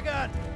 wagon!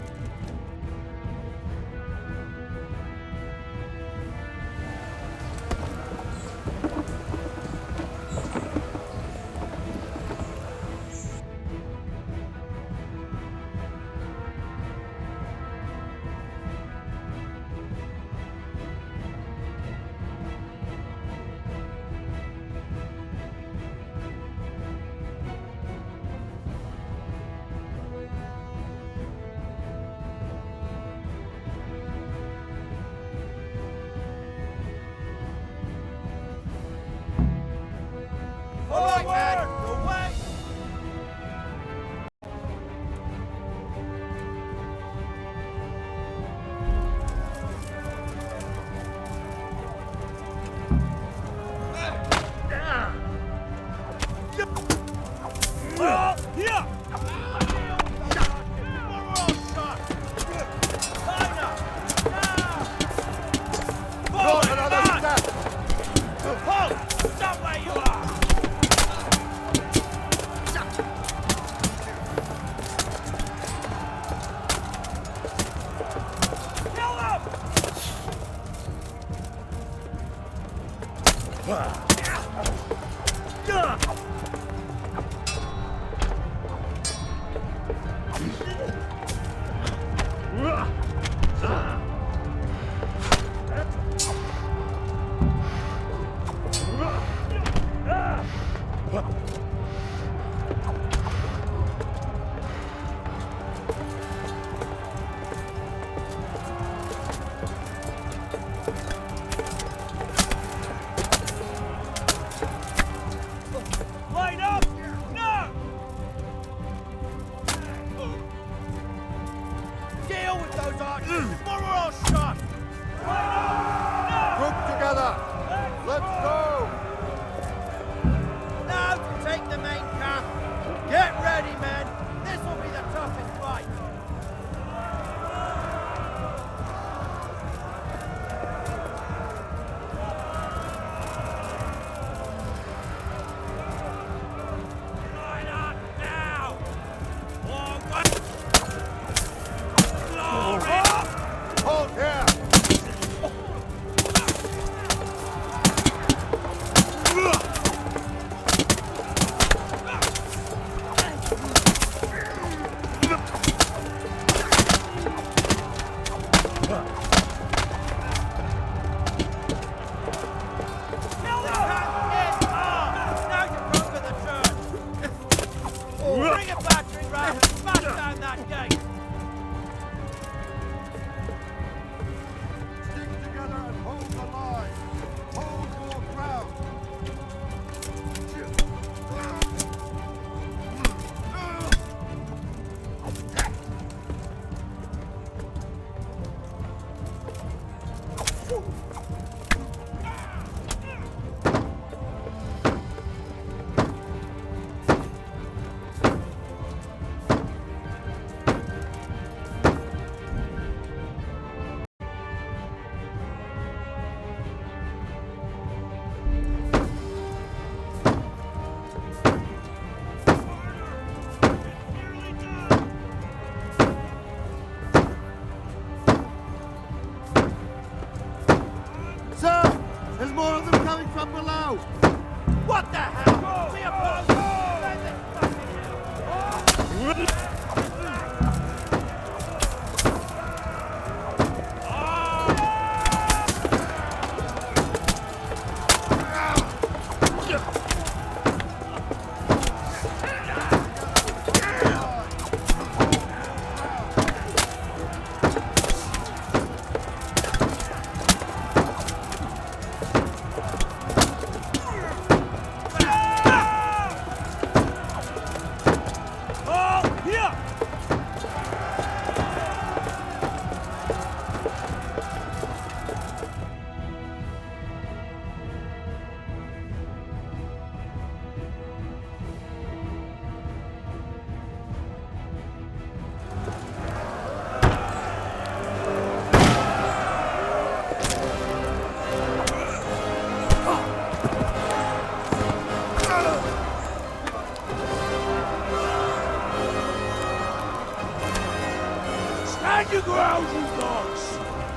Stand your ground, you dogs!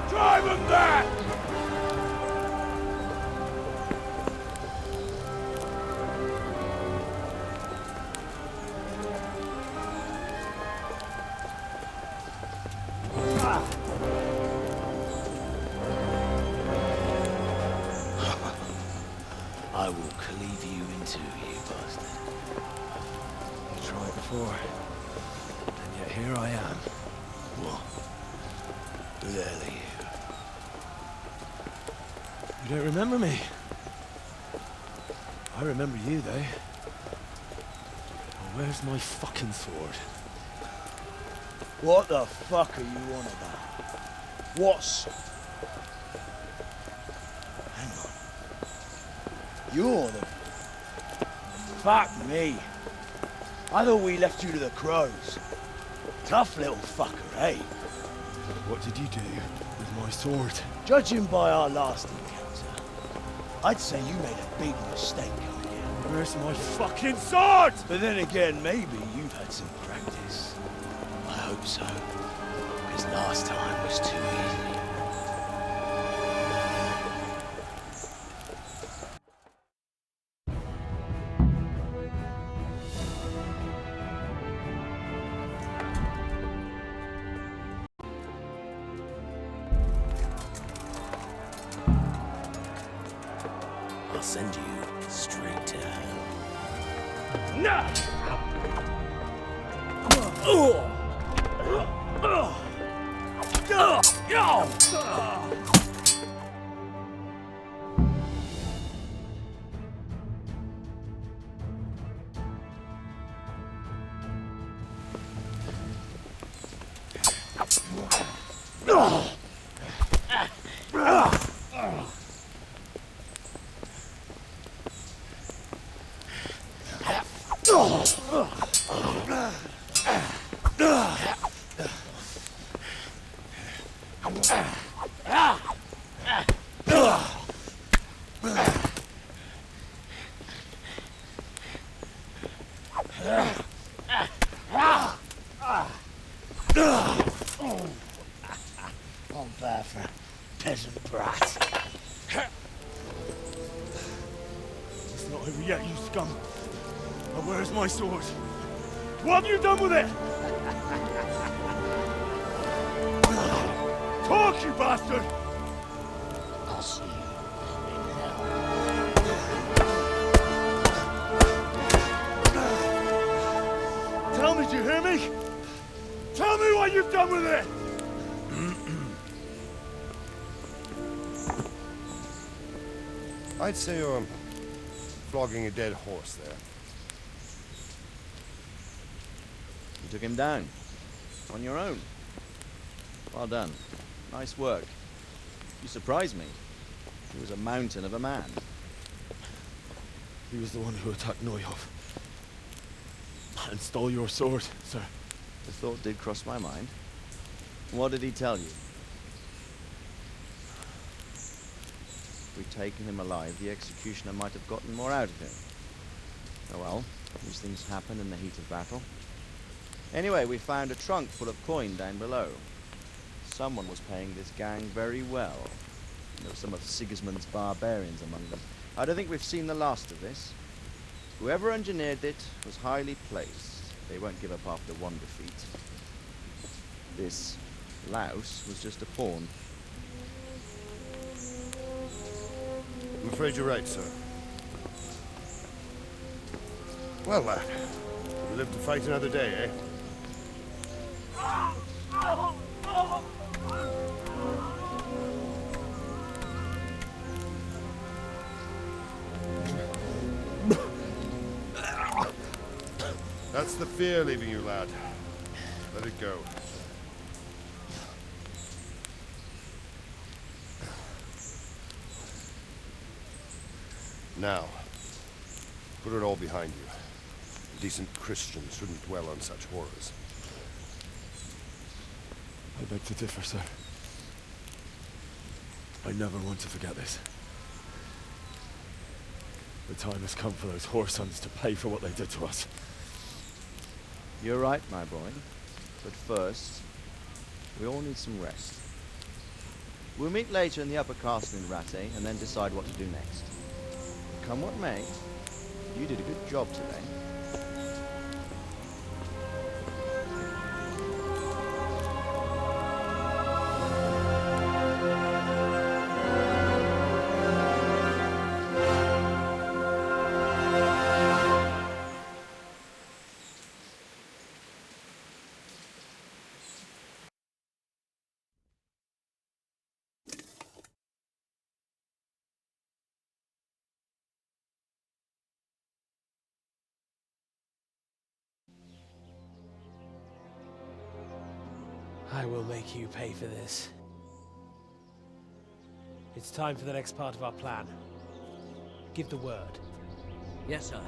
Drive them back! I will cleave you in two, you bastard. I've tried before, and yet here I am. What? Who the hell are you? You don't remember me? I remember you, though. Well, where's my fucking sword? What the fuck are you on about? What's... Hang on. You're the... Fuck me. I thought we left you to the crows. Tough little fucker, eh? What did you do with my sword? Judging by our last encounter, I'd say you made a big mistake coming here. Where's my fucking sword? But then again, maybe you've had some practice. I hope so. Because last time was too easy. I'll send you straight to hell. No! On bad for a peasant brat. It's not over yet, you scum. Now where's my sword? What have you done with it? Talk, you bastard! I'll see you in hell. Tell me, do you hear me? Tell me what you've done with it! I'd say you're flogging a dead horse there. You took him down. On your own. Well done. Nice work. You surprised me. He was a mountain of a man. He was the one who attacked Neuhoff. And stole your sword, sir. The thought did cross my mind. What did he tell you? If we'd taken him alive, the executioner might have gotten more out of him. Oh well, these things happen in the heat of battle. Anyway, we found a trunk full of coin down below. Someone was paying this gang very well. There were some of Sigismund's barbarians among them. I don't think we've seen the last of this. Whoever engineered it was highly placed. They won't give up after one defeat. This louse was just a pawn. I'm afraid you're right, sir. Well, lad, you live to fight another day, eh? That's the fear leaving you, lad. Let it go. Now, put it all behind you. Decent Christians shouldn't dwell on such horrors. I beg to differ, sir. I never want to forget this. The time has come for those whoresons to pay for what they did to us. You're right, my boy. But first, We all need some rest. We'll meet later in the upper castle in Rattay and then decide what to do next. Come what may, you did a good job today. I will make you pay for this. It's time for the next part of our plan. Give the word. Yes, sir.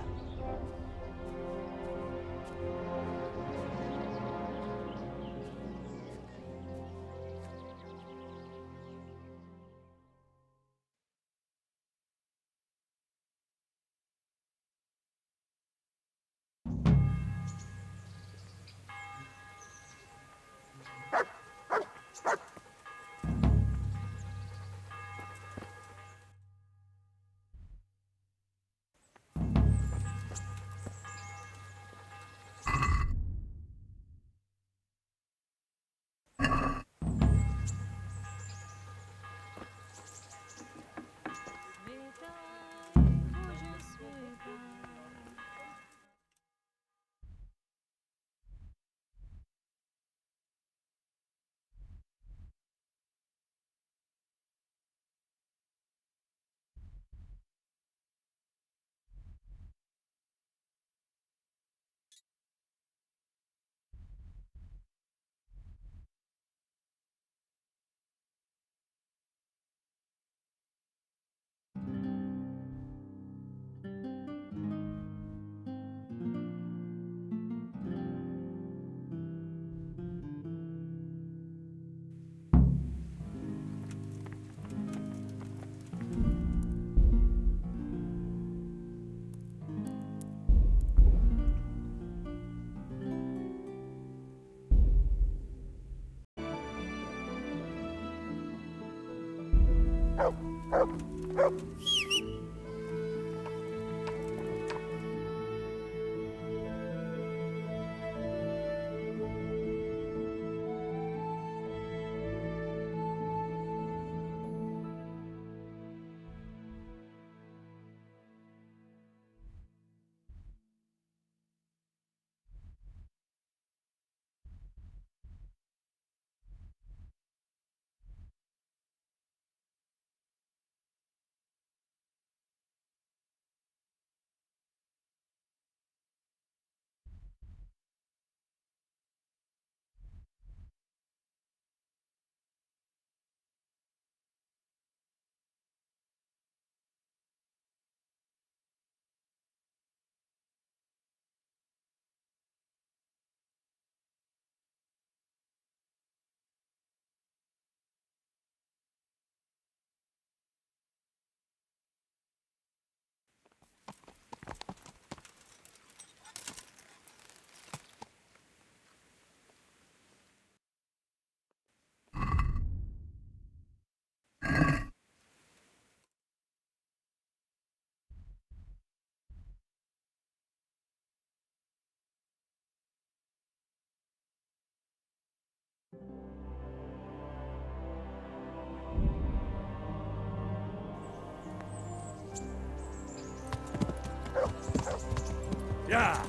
Yeah!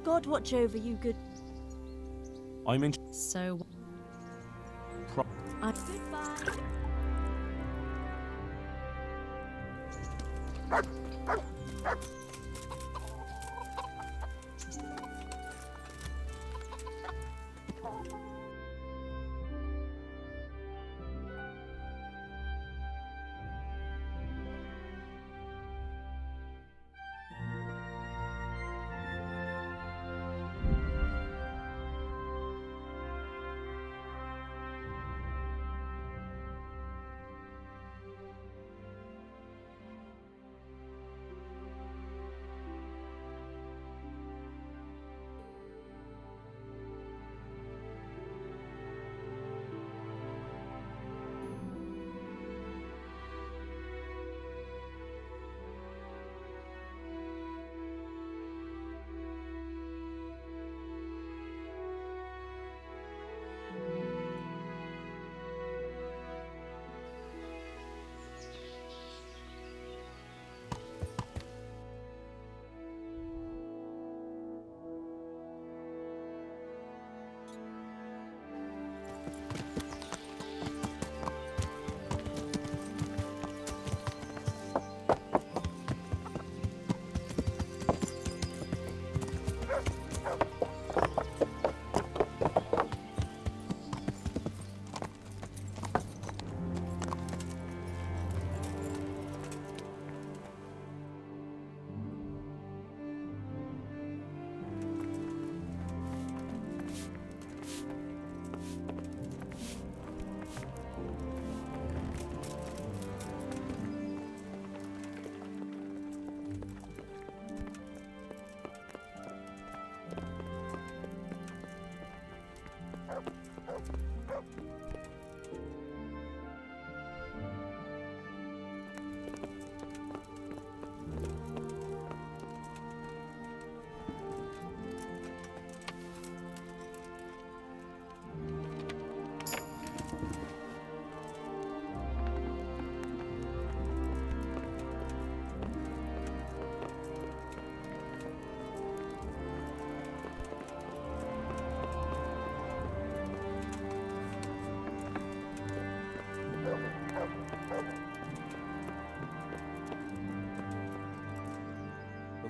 God watch over you, good. I'm in. So. Goodbye.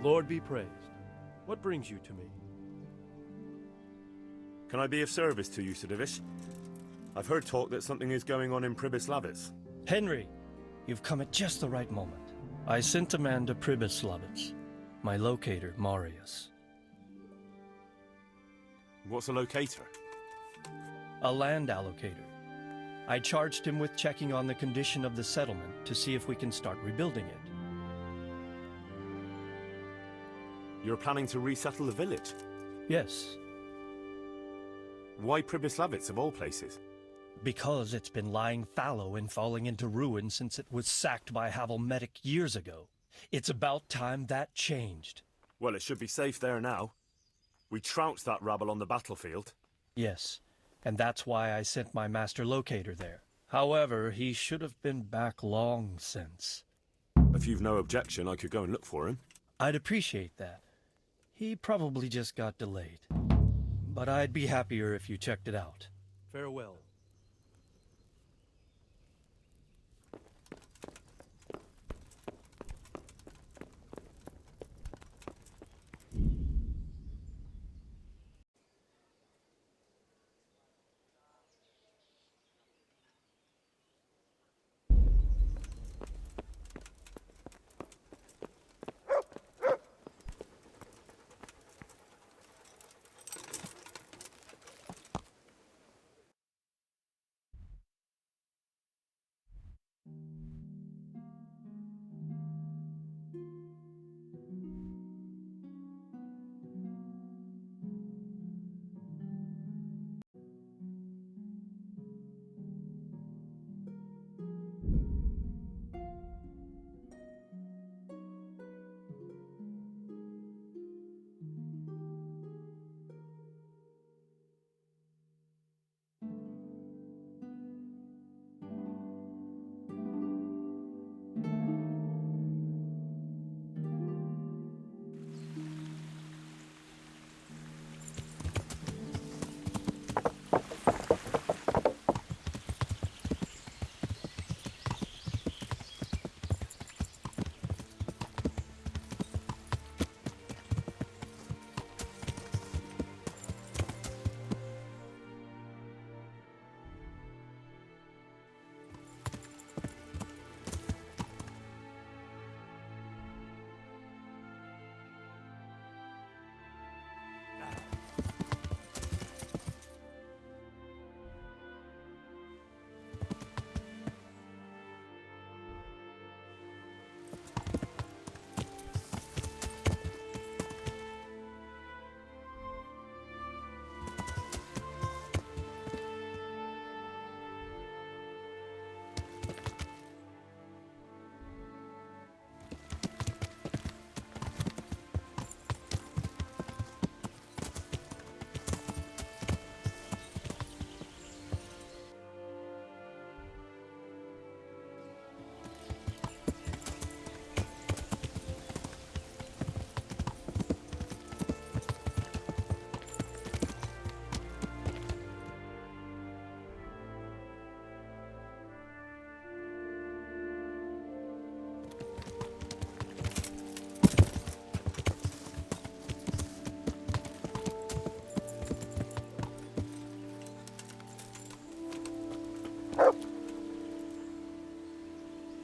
Lord be praised. What brings you to me? Can I be of service to you, Sir Divish? I've heard talk that something is going on in Pribyslavitz. Henry, you've come at just the right moment. I sent a man to Pribyslavitz. My locator, Marius. What's a locator? A land allocator. I charged him with checking on the condition of the settlement to see if we can start rebuilding it. You're planning to resettle the village? Yes, Why Pribyslavitz, of all places? because it's been lying fallow and falling into ruin since it was sacked by Havelmedic years ago. It's about time that changed. Well, it should be safe there now. We trounced that rabble on the battlefield. Yes, and that's why I sent my master locator there. However, he should have been back long since. If you've no objection, I could go and look for him. I'd appreciate that. He probably just got delayed. But I'd be happier if you checked it out. Farewell.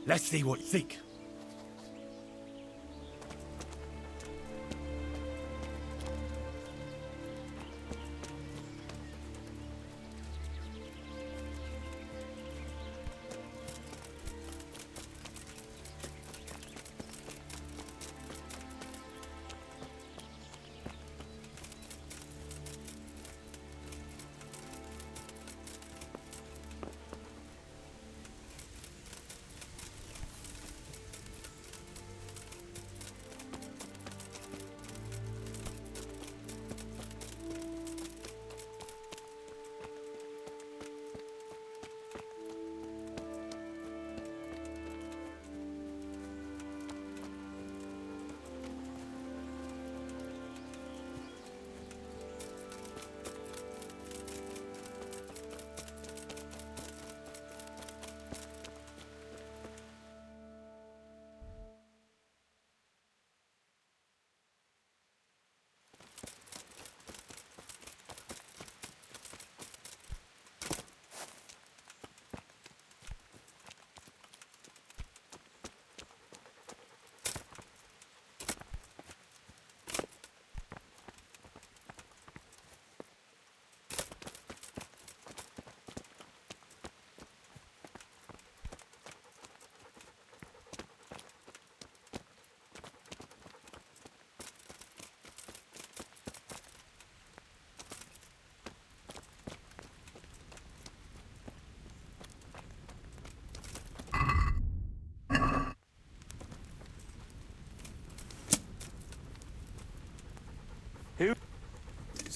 Let's see what you think.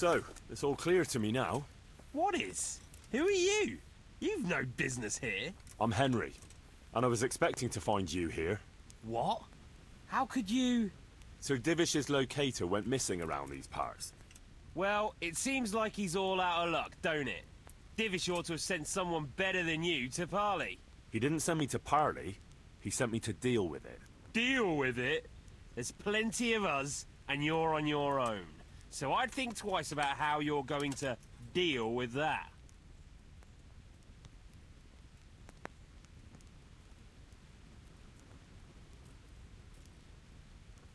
So, it's all clear to me now. What is? Who are you? You've no business here. I'm Henry, and I was expecting to find you here. What? How could you... Sir Divish's locator went missing around these parts. Well, it seems like he's all out of luck, don't it? Divish ought to have sent someone better than you to parley. He didn't send me to parley, he sent me to deal with it. Deal with it? There's plenty of us, and you're on your own. So I'd think twice about how you're going to deal with that.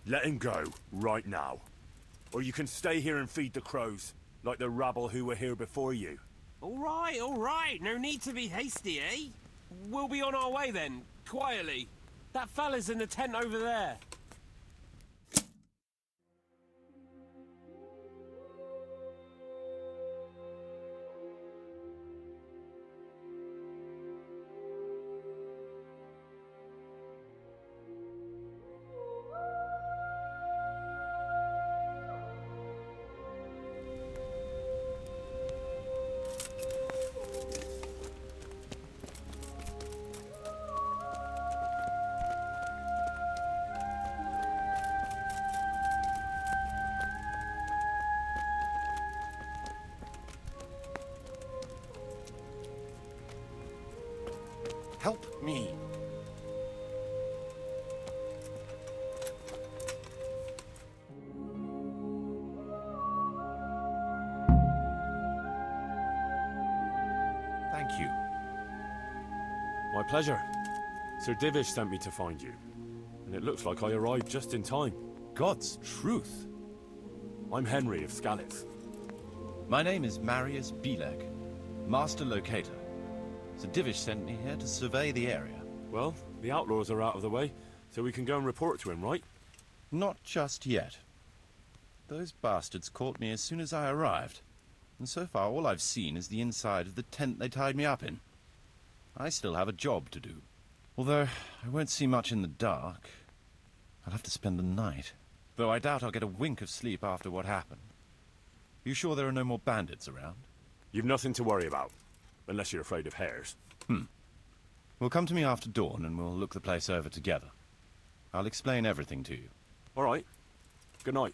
Let him go, right now. Or you can stay here and feed the crows, like the rabble who were here before you. All right. No need to be hasty, eh? We'll be on our way then, quietly. That fella's in the tent over there. Help me. Thank you. My pleasure. Sir Divish sent me to find you. And it looks like I arrived just in time. God's truth. I'm Henry of Scalitz. My name is Marius Belek, Master Locator. Sir Divish sent me here to survey the area. Well, the outlaws are out of the way, so we can go and report to him, right? Not just yet. Those bastards caught me as soon as I arrived, and so far all I've seen is the inside of the tent they tied me up in. I still have a job to do. Although I won't see much in the dark. I'll have to spend the night, though I doubt I'll get a wink of sleep after what happened. You sure there are no more bandits around? You've nothing to worry about. Unless you're afraid of hares. Well, come to me after dawn and we'll look the place over together. I'll explain everything to you. All right. Good night.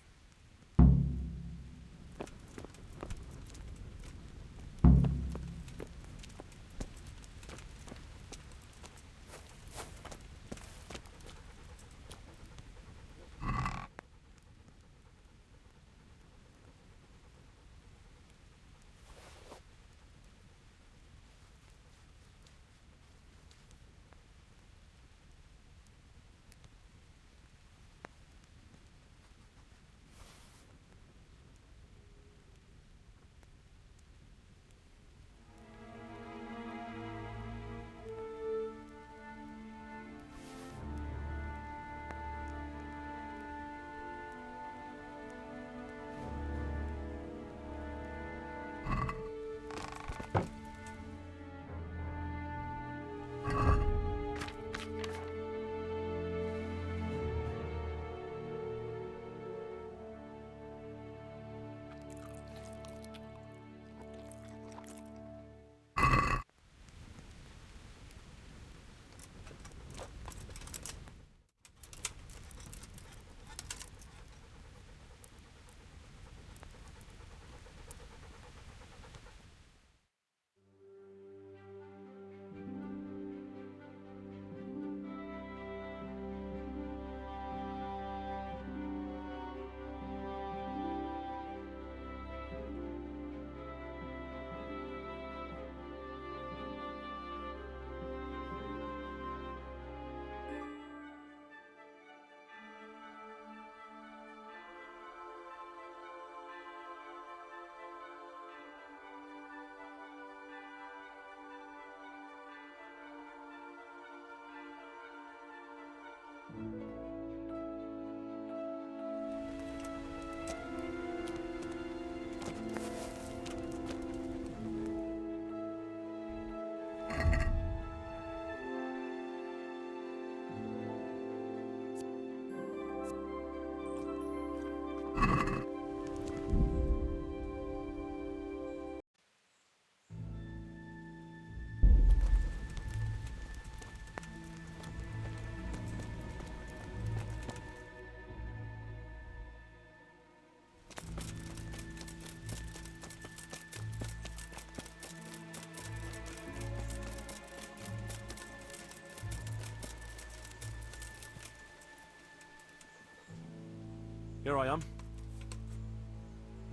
Here I am.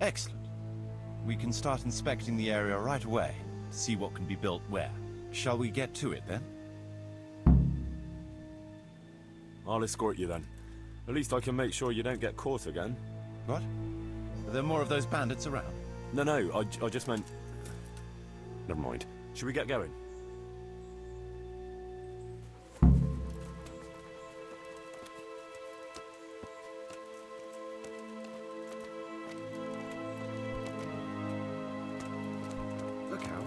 Excellent. We can start inspecting the area right away, see what can be built where. Shall we get to it, then? I'll escort you, then. At least I can make sure you don't get caught again. What? Are there more of those bandits around? No, I just meant... Never mind. Should we get going? Look out.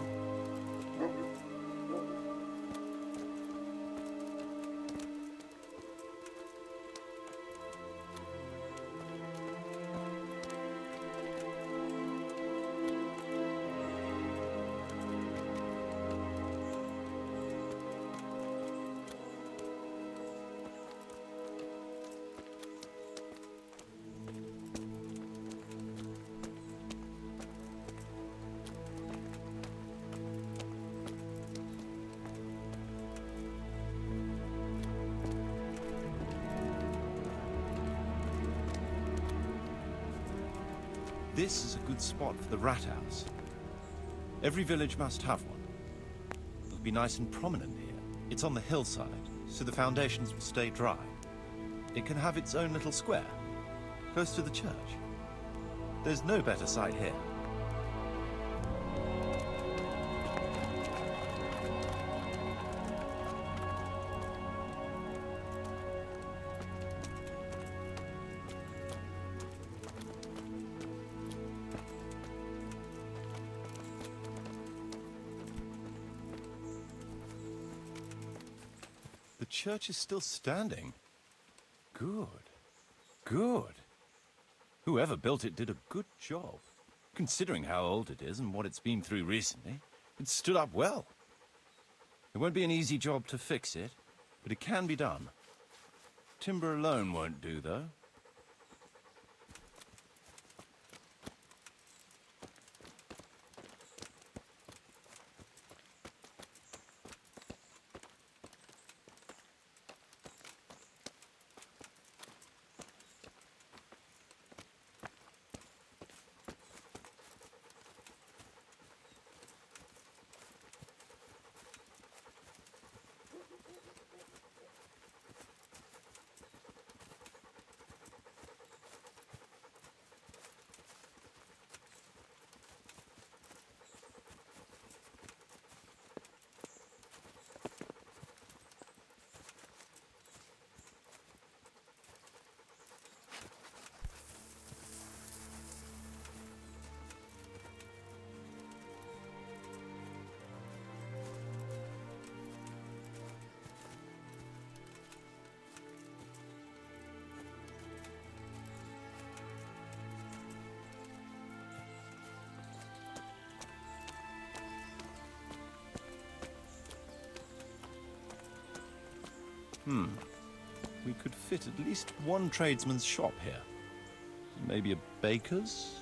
This is a good spot for the rat house. Every village must have one. It'll be nice and prominent here. It's on the hillside, so the foundations will stay dry. It can have its own little square, close to the church. There's no better site here. The church is still standing. Good. Good. Whoever built it did a good job. Considering how old it is and what it's been through recently, it stood up well. It won't be an easy job to fix it, but it can be done. Timber alone won't do, though. We could fit at least one tradesman's shop here. Maybe a baker's?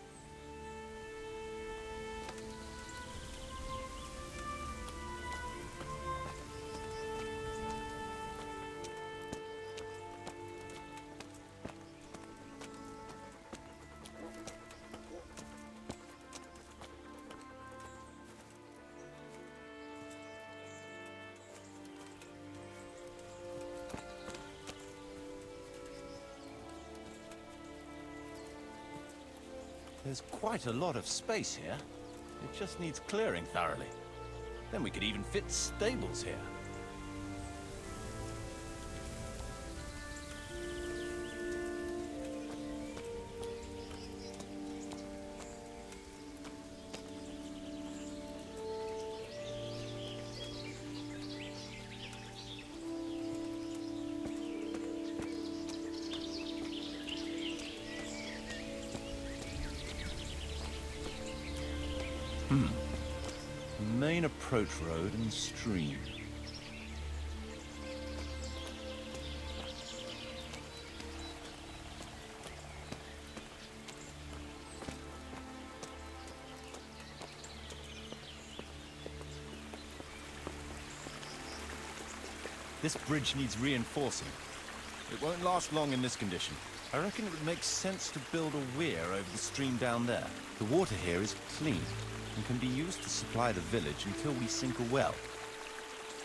There's quite a lot of space here. It just needs clearing thoroughly. Then we could even fit stables here. Main approach road and stream. This bridge needs reinforcing. It won't last long in this condition. I reckon it would make sense to build a weir over the stream down there. The water here is clean and can be used to supply the village until we sink a well.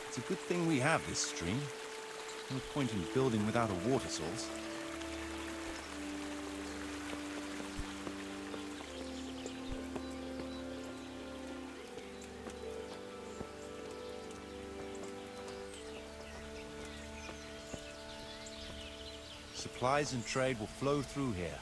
It's a good thing we have this stream. No point in building without a water source. Supplies and trade will flow through here.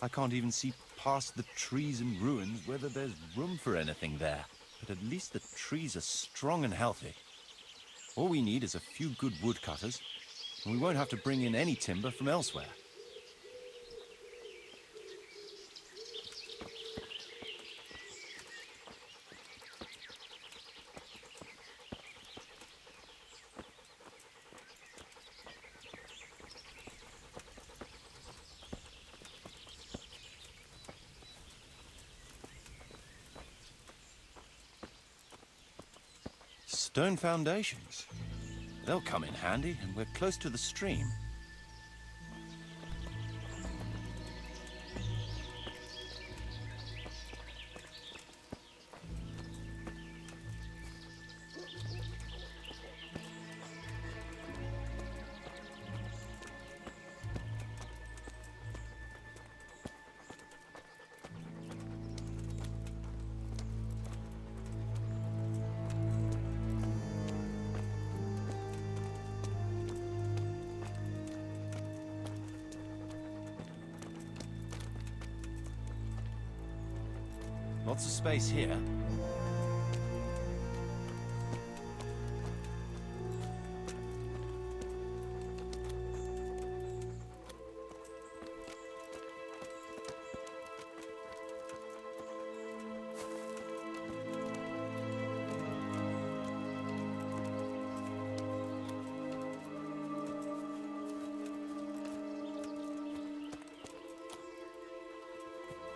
I can't even see past the trees and ruins whether there's room for anything there. But at least the trees are strong and healthy. All we need is a few good woodcutters, and we won't have to bring in any timber from elsewhere. Stone foundations. They'll come in handy, and we're close to the stream. Lots of space here.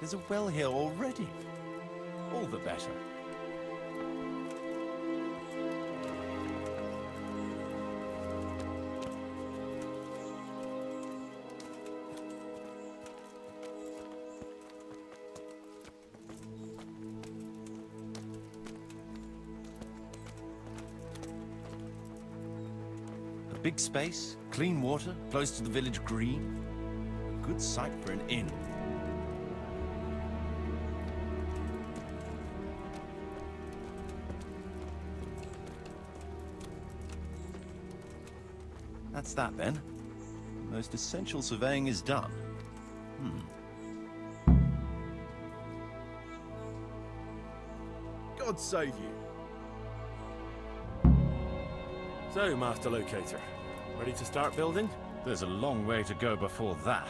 There's a well here already. All the better. A big space, clean water, close to the village green. A good site for an inn. That's that, then. The most essential surveying is done. God save you. So, Master Locator, ready to start building? There's a long way to go before that.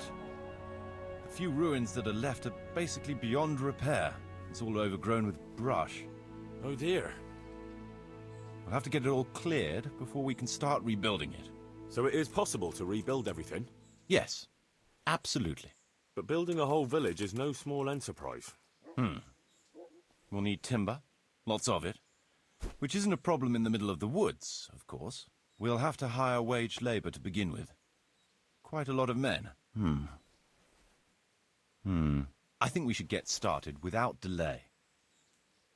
The few ruins that are left are basically beyond repair. It's all overgrown with brush. Oh dear. We'll have to get it all cleared before we can start rebuilding it. So it is possible to rebuild everything? Yes, absolutely. But building a whole village is no small enterprise. We'll need timber, lots of it, which isn't a problem in the middle of the woods, of course. We'll have to hire wage labor to begin with. Quite a lot of men. I think we should get started without delay.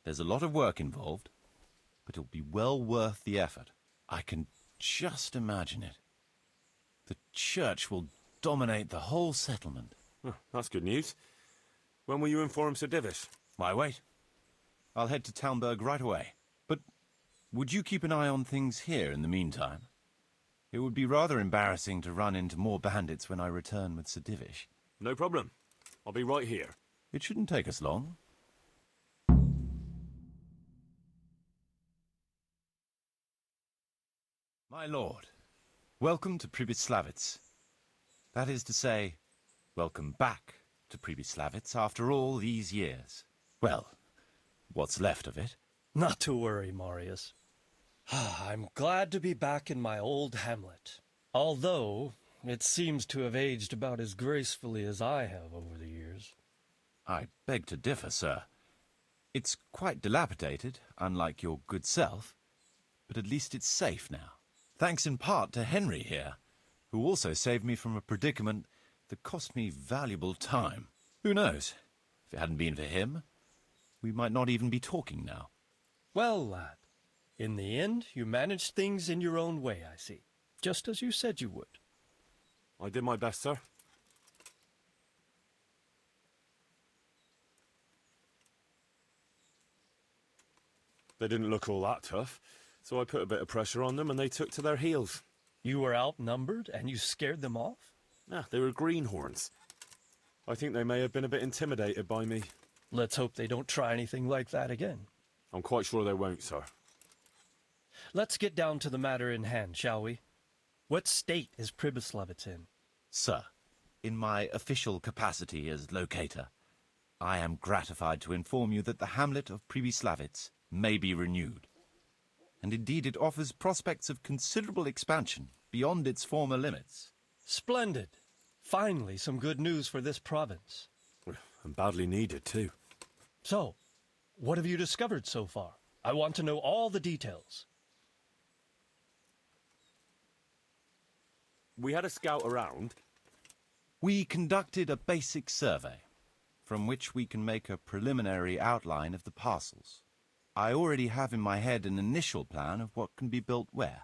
There's a lot of work involved, but it'll be well worth the effort. I can just imagine it. The church will dominate the whole settlement. Oh, that's good news. When will you inform Sir Divish? Why wait? I'll head to Talmberg right away. But would you keep an eye on things here in the meantime? It would be rather embarrassing to run into more bandits when I return with Sir Divish. No problem. I'll be right here. It shouldn't take us long. My lord, welcome to Pribyslavitz. That is to say, welcome back to Pribyslavitz after all these years. Well, what's left of it. Not to worry, Marius. I'm glad to be back in my old hamlet. Although, it seems to have aged about as gracefully as I have over the years. I beg to differ, sir. It's quite dilapidated, unlike your good self, but at least it's safe now. Thanks in part to Henry here, who also saved me from a predicament that cost me valuable time. Who knows? If it hadn't been for him, we might not even be talking now. Well, lad, in the end, you managed things in your own way, I see. Just as you said you would. I did my best, sir. They didn't look all that tough, so I put a bit of pressure on them and they took to their heels. You were outnumbered and you scared them off? Ah, they were greenhorns. I think they may have been a bit intimidated by me. Let's hope they don't try anything like that again. I'm quite sure they won't, sir. Let's get down to the matter in hand, shall we? What state is Pribyslavitz in? Sir, in my official capacity as locator, I am gratified to inform you that the hamlet of Pribyslavitz may be renewed. And indeed it offers prospects of considerable expansion beyond its former limits. Splendid. Finally, some good news for this province. And badly needed, too. So, what have you discovered so far? I want to know all the details. We had a scout around. We conducted a basic survey, from which we can make a preliminary outline of the parcels. I already have in my head an initial plan of what can be built where.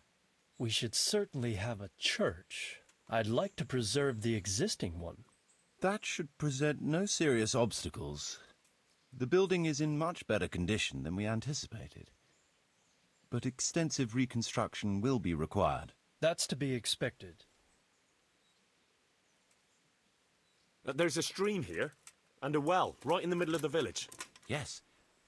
We should certainly have a church. I'd like to preserve the existing one. That should present no serious obstacles. The building is in much better condition than we anticipated. But extensive reconstruction will be required. That's to be expected. There's a stream here, and a well, right in the middle of the village. Yes,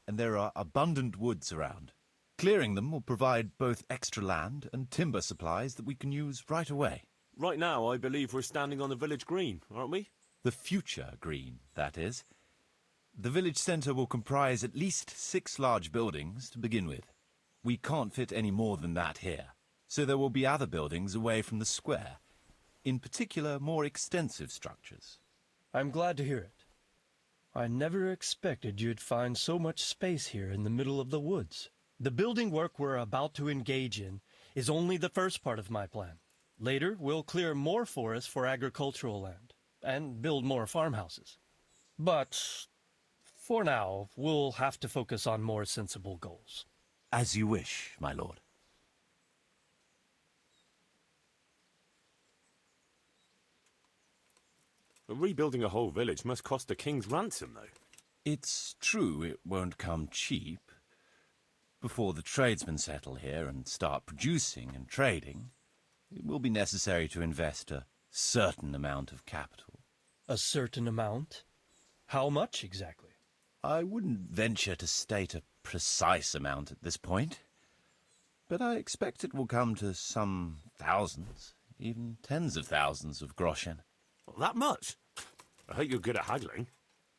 and there are abundant woods around. Clearing them will provide both extra land and timber supplies that we can use right away. Right now, I believe we're standing on the village green, aren't we? The future green, that is. The village centre will comprise at least 6 large buildings to begin with. We can't fit any more than that here, so there will be other buildings away from the square, in particular more extensive structures. I'm glad to hear it. I never expected you'd find so much space here in the middle of the woods. The building work we're about to engage in is only the first part of my plan. Later, we'll clear more forest for agricultural land and build more farmhouses. But for now, we'll have to focus on more sensible goals. As you wish, my lord. Rebuilding a whole village must cost a king's ransom, though. It's true it won't come cheap. Before the tradesmen settle here and start producing and trading, it will be necessary to invest a certain amount of capital. A certain amount? How much exactly? I wouldn't venture to state a precise amount at this point, but I expect it will come to some thousands, even tens of thousands of groschen. That much? I hope you're good at haggling.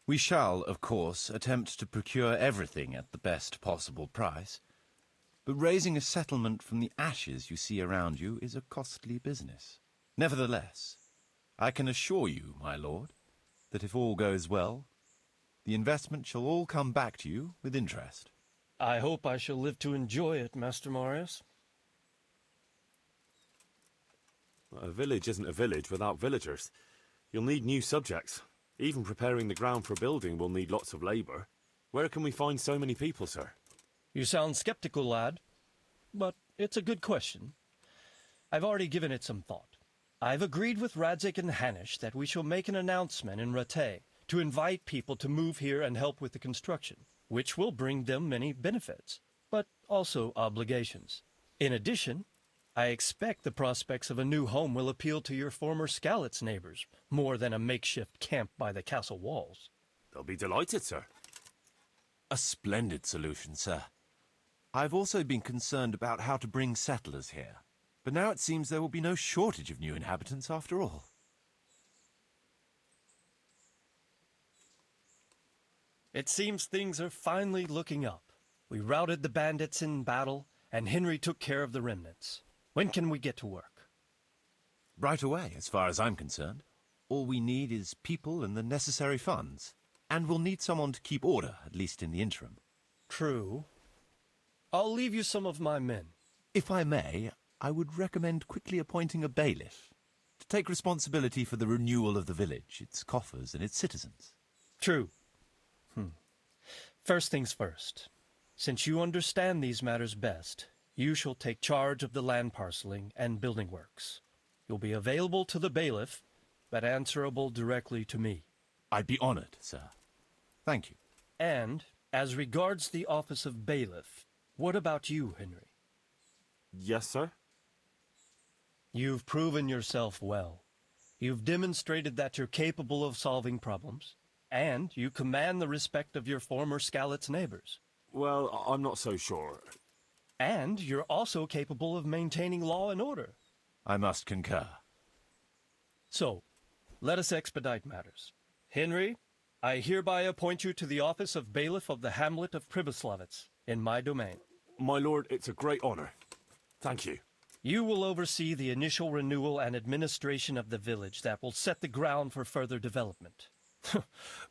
We shall, of course, attempt to procure everything at the best possible price, but raising a settlement from the ashes you see around you is a costly business. Nevertheless, I can assure you, my lord, that if all goes well, the investment shall all come back to you with interest. I hope I shall live to enjoy it, Master Marius. A village isn't a village without villagers. You'll need new subjects. Even preparing the ground for building will need lots of labour. Where can we find so many people, sir? You sound skeptical, lad. But it's a good question. I've already given it some thought. I've agreed with Radzik and Hanish that we shall make an announcement in Rattay to invite people to move here and help with the construction, which will bring them many benefits, but also obligations. In addition, I expect the prospects of a new home will appeal to your former Skalitz neighbors, more than a makeshift camp by the castle walls. They'll be delighted, sir. A splendid solution, sir. I've also been concerned about how to bring settlers here, but now it seems there will be no shortage of new inhabitants after all. It seems things are finally looking up. We routed the bandits in battle, and Henry took care of the remnants. When can we get to work? Right away, as far as I'm concerned. All we need is people and the necessary funds. And we'll need someone to keep order, at least in the interim. True. I'll leave you some of my men. If I may, I would recommend quickly appointing a bailiff to take responsibility for the renewal of the village, its coffers and its citizens. True. First things first. Since you understand these matters best, you shall take charge of the land parceling and building works. You'll be available to the bailiff, but answerable directly to me. I'd be honored, sir. Thank you. And, as regards the office of bailiff, what about you, Henry? Yes, sir? You've proven yourself well. You've demonstrated that you're capable of solving problems, and you command the respect of your former Skalitz neighbors. Well, I'm not so sure. And you're also capable of maintaining law and order. I must concur. So, let us expedite matters. Henry, I hereby appoint you to the office of bailiff of the hamlet of Pribyslavitz, in my domain. My lord, it's a great honor. Thank you. You will oversee the initial renewal and administration of the village that will set the ground for further development.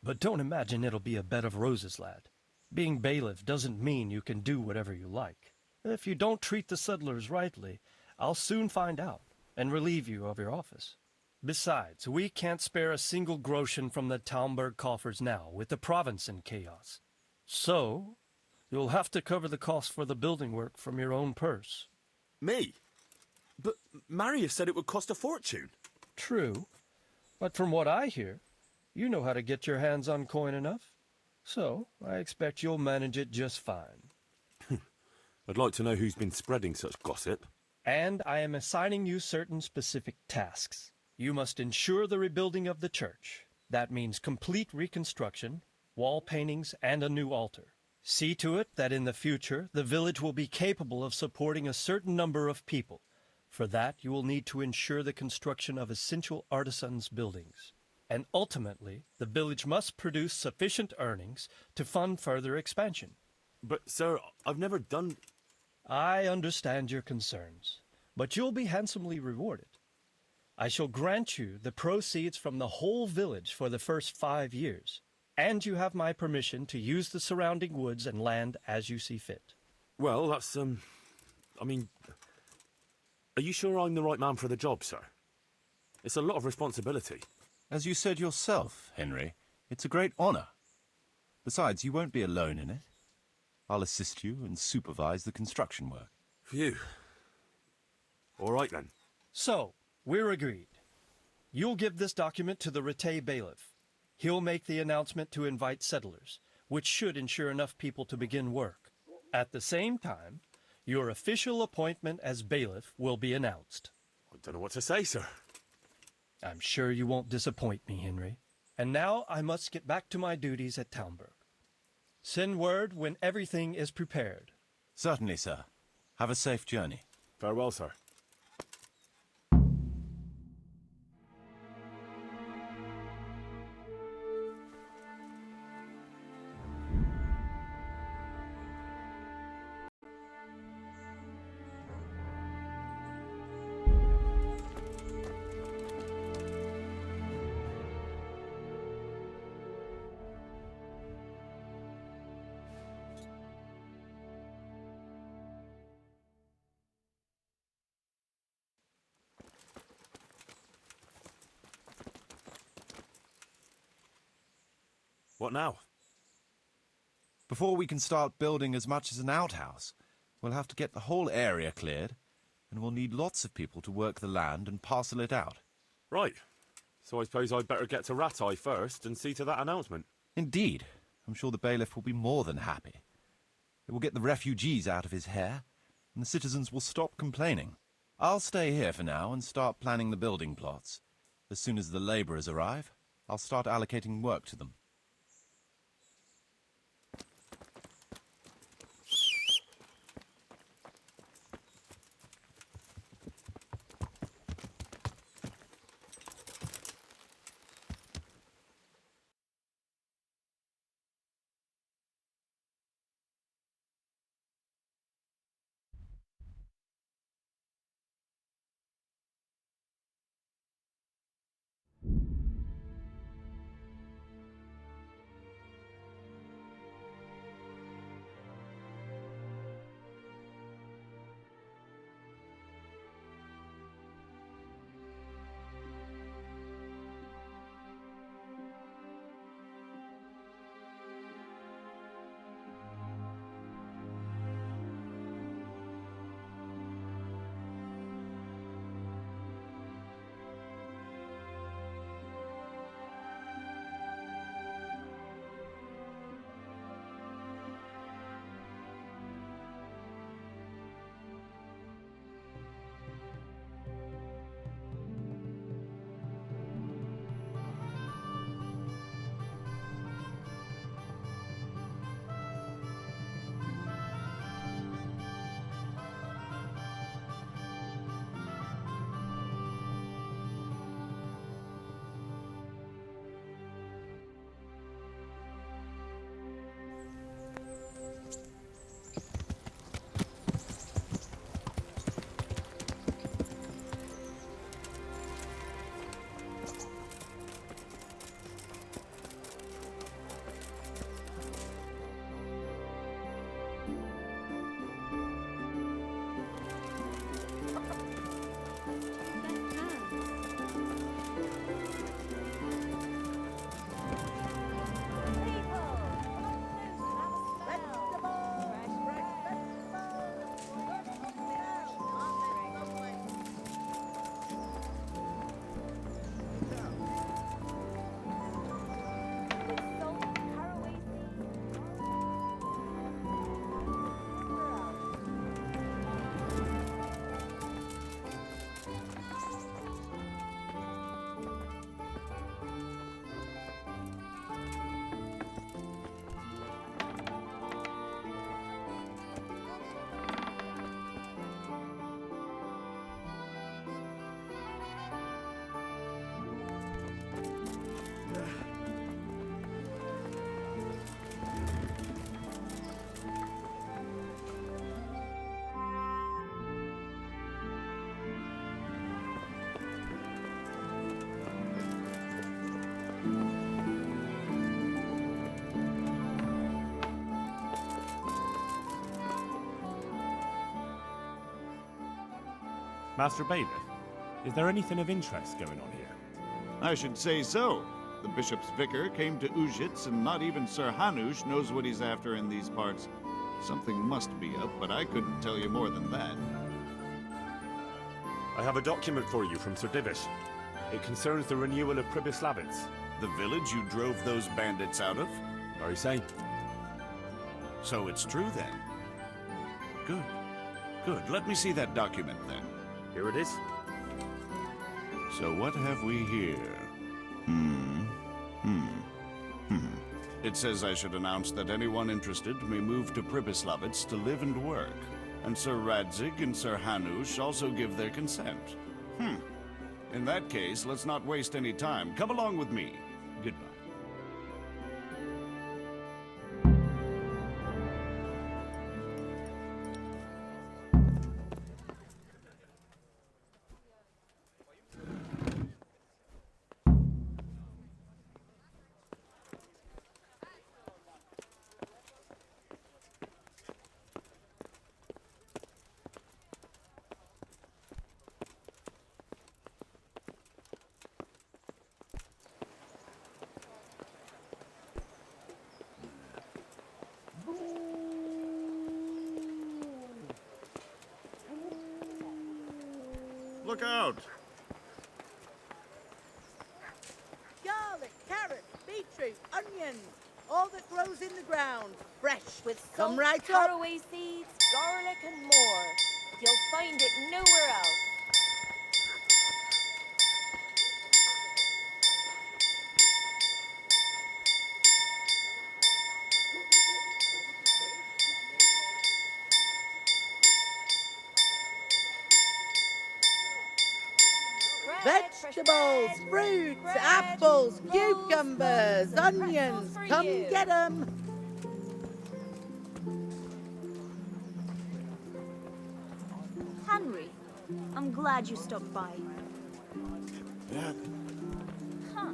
But don't imagine it'll be a bed of roses, lad. Being bailiff doesn't mean you can do whatever you like. If you don't treat the settlers rightly, I'll soon find out and relieve you of your office. Besides, we can't spare a single groschen from the Talmberg coffers now, with the province in chaos. So, you'll have to cover the cost for the building work from your own purse. Me? But Marius said it would cost a fortune. True, but from what I hear, you know how to get your hands on coin enough. So, I expect you'll manage it just fine. I'd like to know who's been spreading such gossip. And I am assigning you certain specific tasks. You must ensure the rebuilding of the church. That means complete reconstruction, wall paintings, and a new altar. See to it that in the future, the village will be capable of supporting a certain number of people. For that, you will need to ensure the construction of essential artisans' buildings. And ultimately, the village must produce sufficient earnings to fund further expansion. But, sir, I've never done... I understand your concerns, but you'll be handsomely rewarded. I shall grant you the proceeds from the whole village for the first 5 years, and you have my permission to use the surrounding woods and land as you see fit. Well, that's, I mean... Are you sure I'm the right man for the job, sir? It's a lot of responsibility. As you said yourself, Henry, it's a great honor. Besides, you won't be alone in it. I'll assist you and supervise the construction work. Phew. All right, then. So, we're agreed. You'll give this document to the Rete bailiff. He'll make the announcement to invite settlers, which should ensure enough people to begin work. At the same time, your official appointment as bailiff will be announced. I don't know what to say, sir. I'm sure you won't disappoint me, Henry. And now I must get back to my duties at Talmberg. Send word when everything is prepared. Certainly, sir. Have a safe journey. Farewell, sir. What now? Before we can start building as much as an outhouse, we'll have to get the whole area cleared, and we'll need lots of people to work the land and parcel it out. Right. So I suppose I'd better get to Ratai first and see to that announcement. Indeed. I'm sure the bailiff will be more than happy. It will get the refugees out of his hair, and the citizens will stop complaining. I'll stay here for now and start planning the building plots. As soon as the labourers arrive, I'll start allocating work to them. Master Bailiff, is there anything of interest going on here? I should say so. The bishop's vicar came to Ujits, and not even Sir Hanush knows what he's after in these parts. Something must be up, but I couldn't tell you more than that. I have a document for you from Sir Divish. It concerns the renewal of Pribyslavitz. The village you drove those bandits out of? Very same. So it's true then? Good. Good. Let me see that document then. Here it is. So what have we here? It says I should announce that anyone interested may move to Pribyslavitz to live and work. And Sir Radzig and Sir Hanush also give their consent. In that case, let's not waste any time. Come along with me. Goodbye. Look out! Garlic, carrot, beetroot, onions, all that grows in the ground, fresh. With Come salt, right up. caraway seeds, garlic, and more. You'll find it nowhere else. Vegetables, fruits, apples, cucumbers, onions. Come get 'em. Henry, I'm glad you stopped by. Yeah. Huh.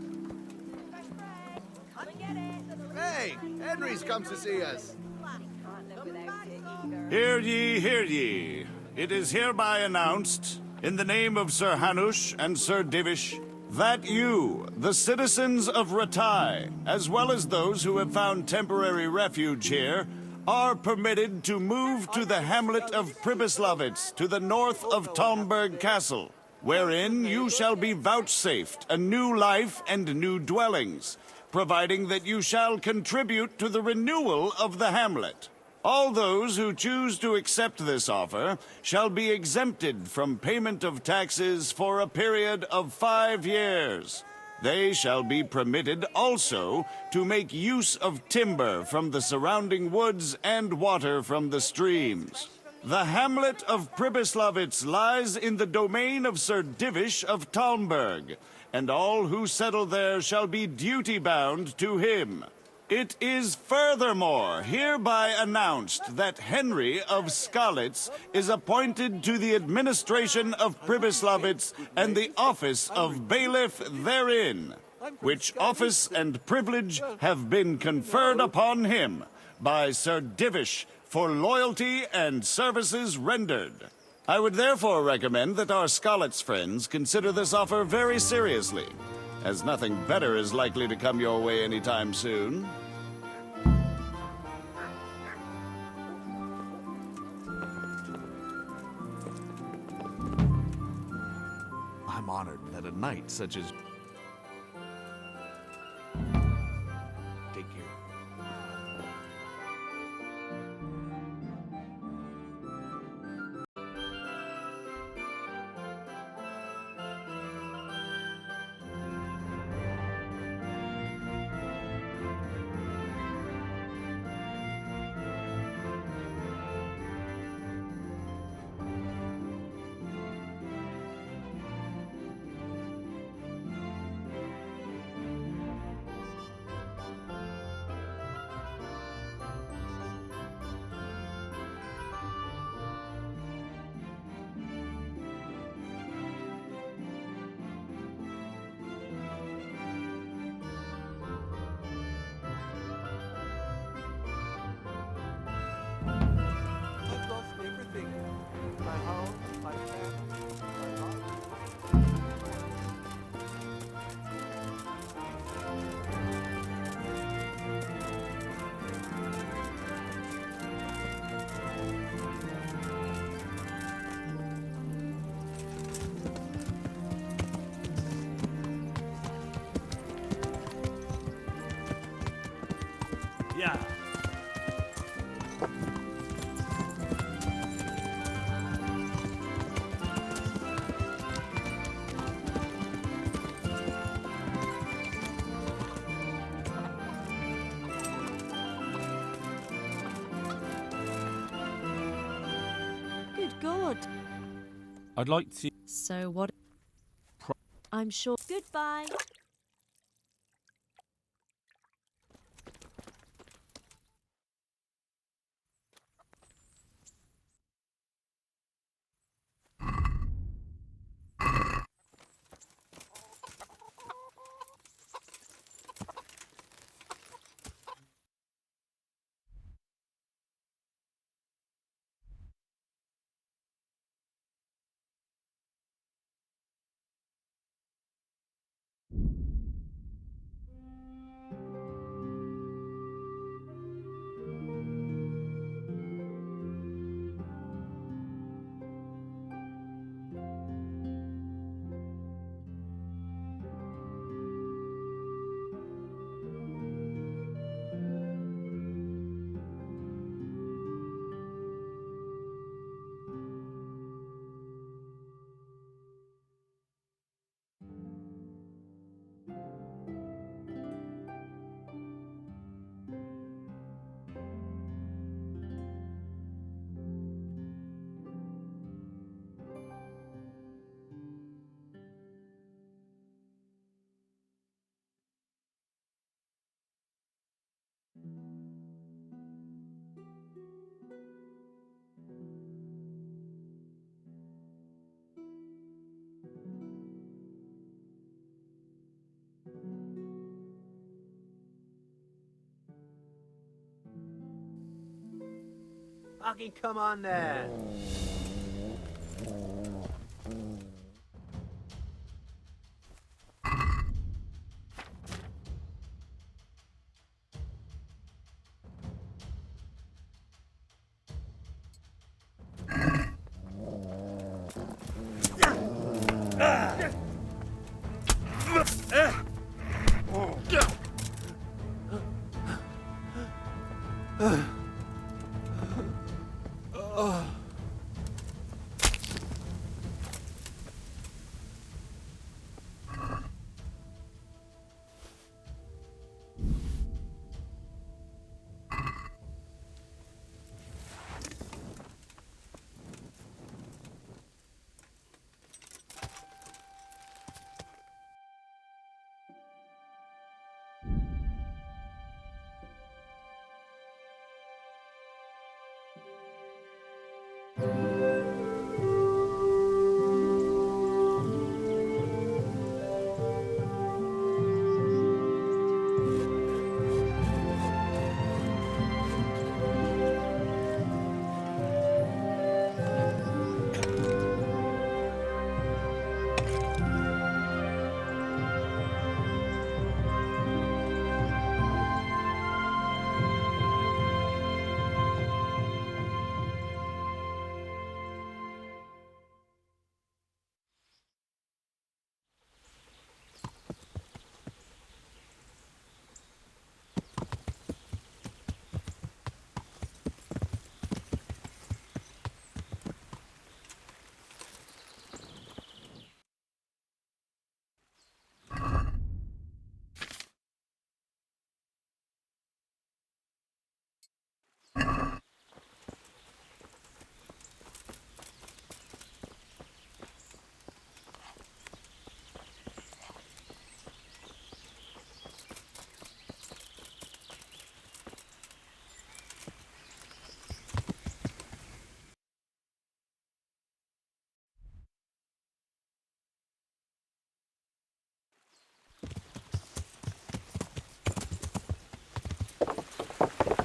Come and get it. Hey, Henry's come to see us. Can't live without it either. Hear ye, hear ye. It is hereby announced, in the name of Sir Hanush and Sir Divish, that you, the citizens of Ratai, as well as those who have found temporary refuge here, are permitted to move to the hamlet of Pribyslavitz to the north of Talmberg Castle, wherein you shall be vouchsafed a new life and new dwellings, providing that you shall contribute to the renewal of the hamlet. All those who choose to accept this offer shall be exempted from payment of taxes for a period of 5 years. They shall be permitted also to make use of timber from the surrounding woods and water from the streams. The hamlet of Pribyslavitz lies in the domain of Sir Divish of Talmberg, and all who settle there shall be duty-bound to him. It is furthermore hereby announced that Henry of Skalitz is appointed to the administration of Pribyslavitz and the office of bailiff therein, which office and privilege have been conferred upon him by Sir Divish for loyalty and services rendered. I would therefore recommend that our Skalitz friends consider this offer very seriously, as nothing better is likely to come your way anytime soon. I'm honored that a knight such as... Take care. Yeah. Good God. I'd like to... So what? I'm sure. Goodbye. Fucking come on there!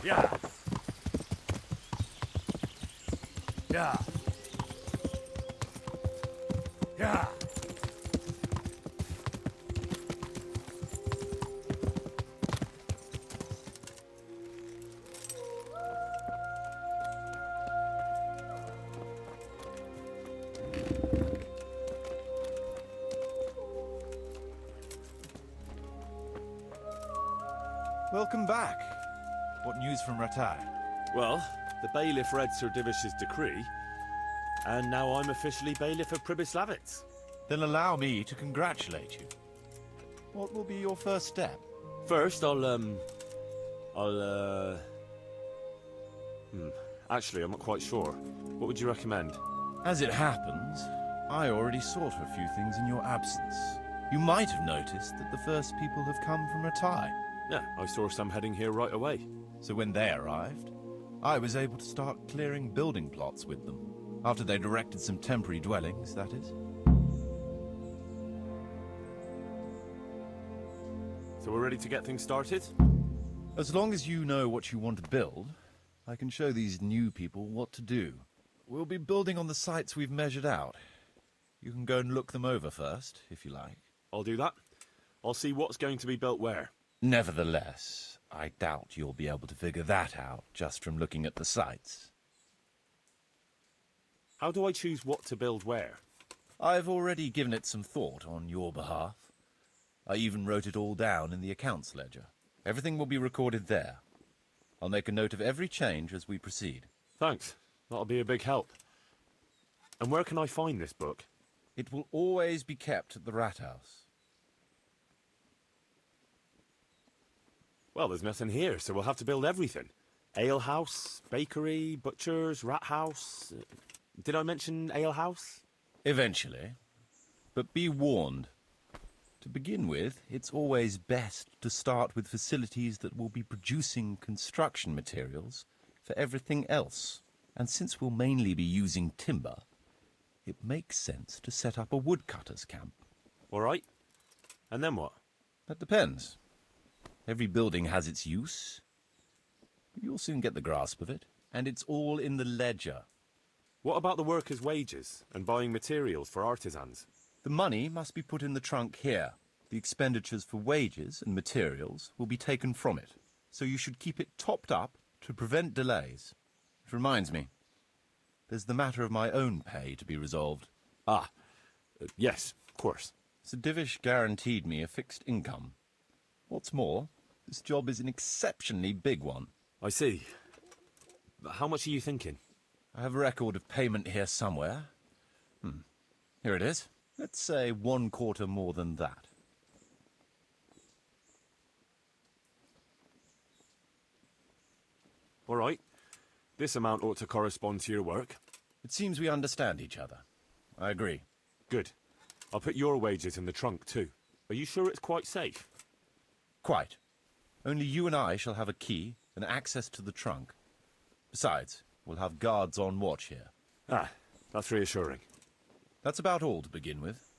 Yeah. Yeah. Yeah. Welcome back. What news from Ratai? Well, the bailiff read Sir Divish's decree, and now I'm officially bailiff of Pribyslavitz. Then allow me to congratulate you. What will be your first step? First, actually, I'm not quite sure. What would you recommend? As it happens, I already sought a few things in your absence. You might have noticed that the first people have come from Ratai. Yeah, I saw some heading here right away. So when they arrived, I was able to start clearing building plots with them. After they'd erected some temporary dwellings, that is. So we're ready to get things started? As long as you know what you want to build, I can show these new people what to do. We'll be building on the sites we've measured out. You can go and look them over first, if you like. I'll do that. I'll see what's going to be built where. Nevertheless, I doubt you'll be able to figure that out just from looking at the sites. How do I choose what to build where? I've already given it some thought on your behalf. I even wrote it all down in the accounts ledger. Everything will be recorded there. I'll make a note of every change as we proceed. Thanks. That'll be a big help. And where can I find this book? It will always be kept at the Rat House. Well, there's nothing here, so we'll have to build everything. Ale house, bakery, butchers, rat house. Did I mention ale house? Eventually. But be warned. To begin with, it's always best to start with facilities that will be producing construction materials for everything else. And since we'll mainly be using timber, it makes sense to set up a woodcutter's camp. All right. And then what? That depends. Every building has its use. You'll soon get the grasp of it, and it's all in the ledger. What about the workers' wages and buying materials for artisans? The money must be put in the trunk here. The expenditures for wages and materials will be taken from it, so you should keep it topped up to prevent delays. It reminds me, there's the matter of my own pay to be resolved. Yes, of course. Sir Divish guaranteed me a fixed income. What's more, this job is an exceptionally big one. I see. But how much are you thinking? I have a record of payment here somewhere. Here it is. Let's say 1/4 more than that. All right. This amount ought to correspond to your work. It seems we understand each other. I agree. Good. I'll put your wages in the trunk, too. Are you sure it's quite safe? Quite. Only you and I shall have a key and access to the trunk. Besides, we'll have guards on watch here. That's reassuring. That's about all to begin with.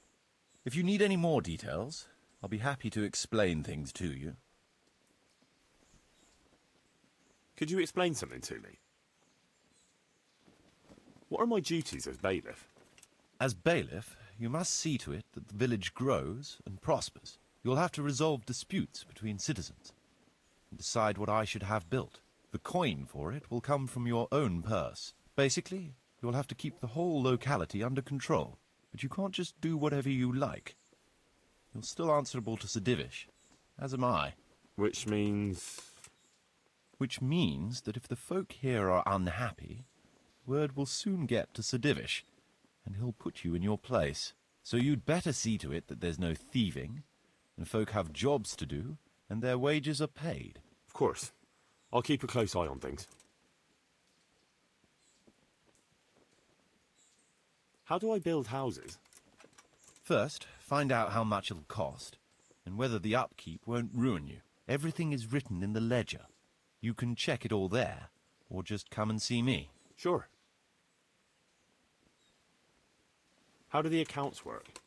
If you need any more details, I'll be happy to explain things to you. Could you explain something to me? What are my duties as bailiff? As bailiff, you must see to it that the village grows and prospers. You'll have to resolve disputes between citizens and decide what I should have built. The coin for it will come from your own purse. Basically, you'll have to keep the whole locality under control, but you can't just do whatever you like. You're still answerable to Sir Divish, as am I. Which means... Which means that if the folk here are unhappy, word will soon get to Sir Divish, and he'll put you in your place. So you'd better see to it that there's no thieving, and folk have jobs to do, and their wages are paid. Of course. I'll keep a close eye on things. How do I build houses? First, find out how much it'll cost, and whether the upkeep won't ruin you. Everything is written in the ledger. You can check it all there, or just come and see me. Sure. How do the accounts work?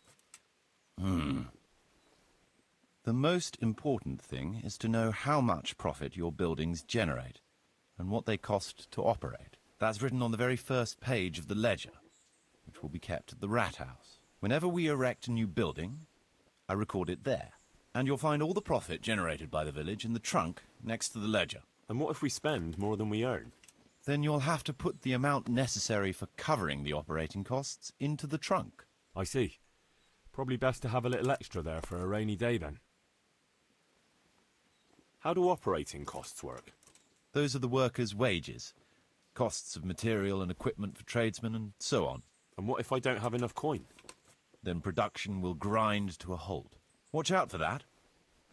The most important thing is to know how much profit your buildings generate, and what they cost to operate. That's written on the very first page of the ledger, which will be kept at the Rat House. Whenever we erect a new building, I record it there, and you'll find all the profit generated by the village in the trunk next to the ledger. And what if we spend more than we earn? Then you'll have to put the amount necessary for covering the operating costs into the trunk. I see. Probably best to have a little extra there for a rainy day then. How do operating costs work? Those are the workers' wages, costs of material and equipment for tradesmen, and so on. And what if I don't have enough coin? Then production will grind to a halt. Watch out for that.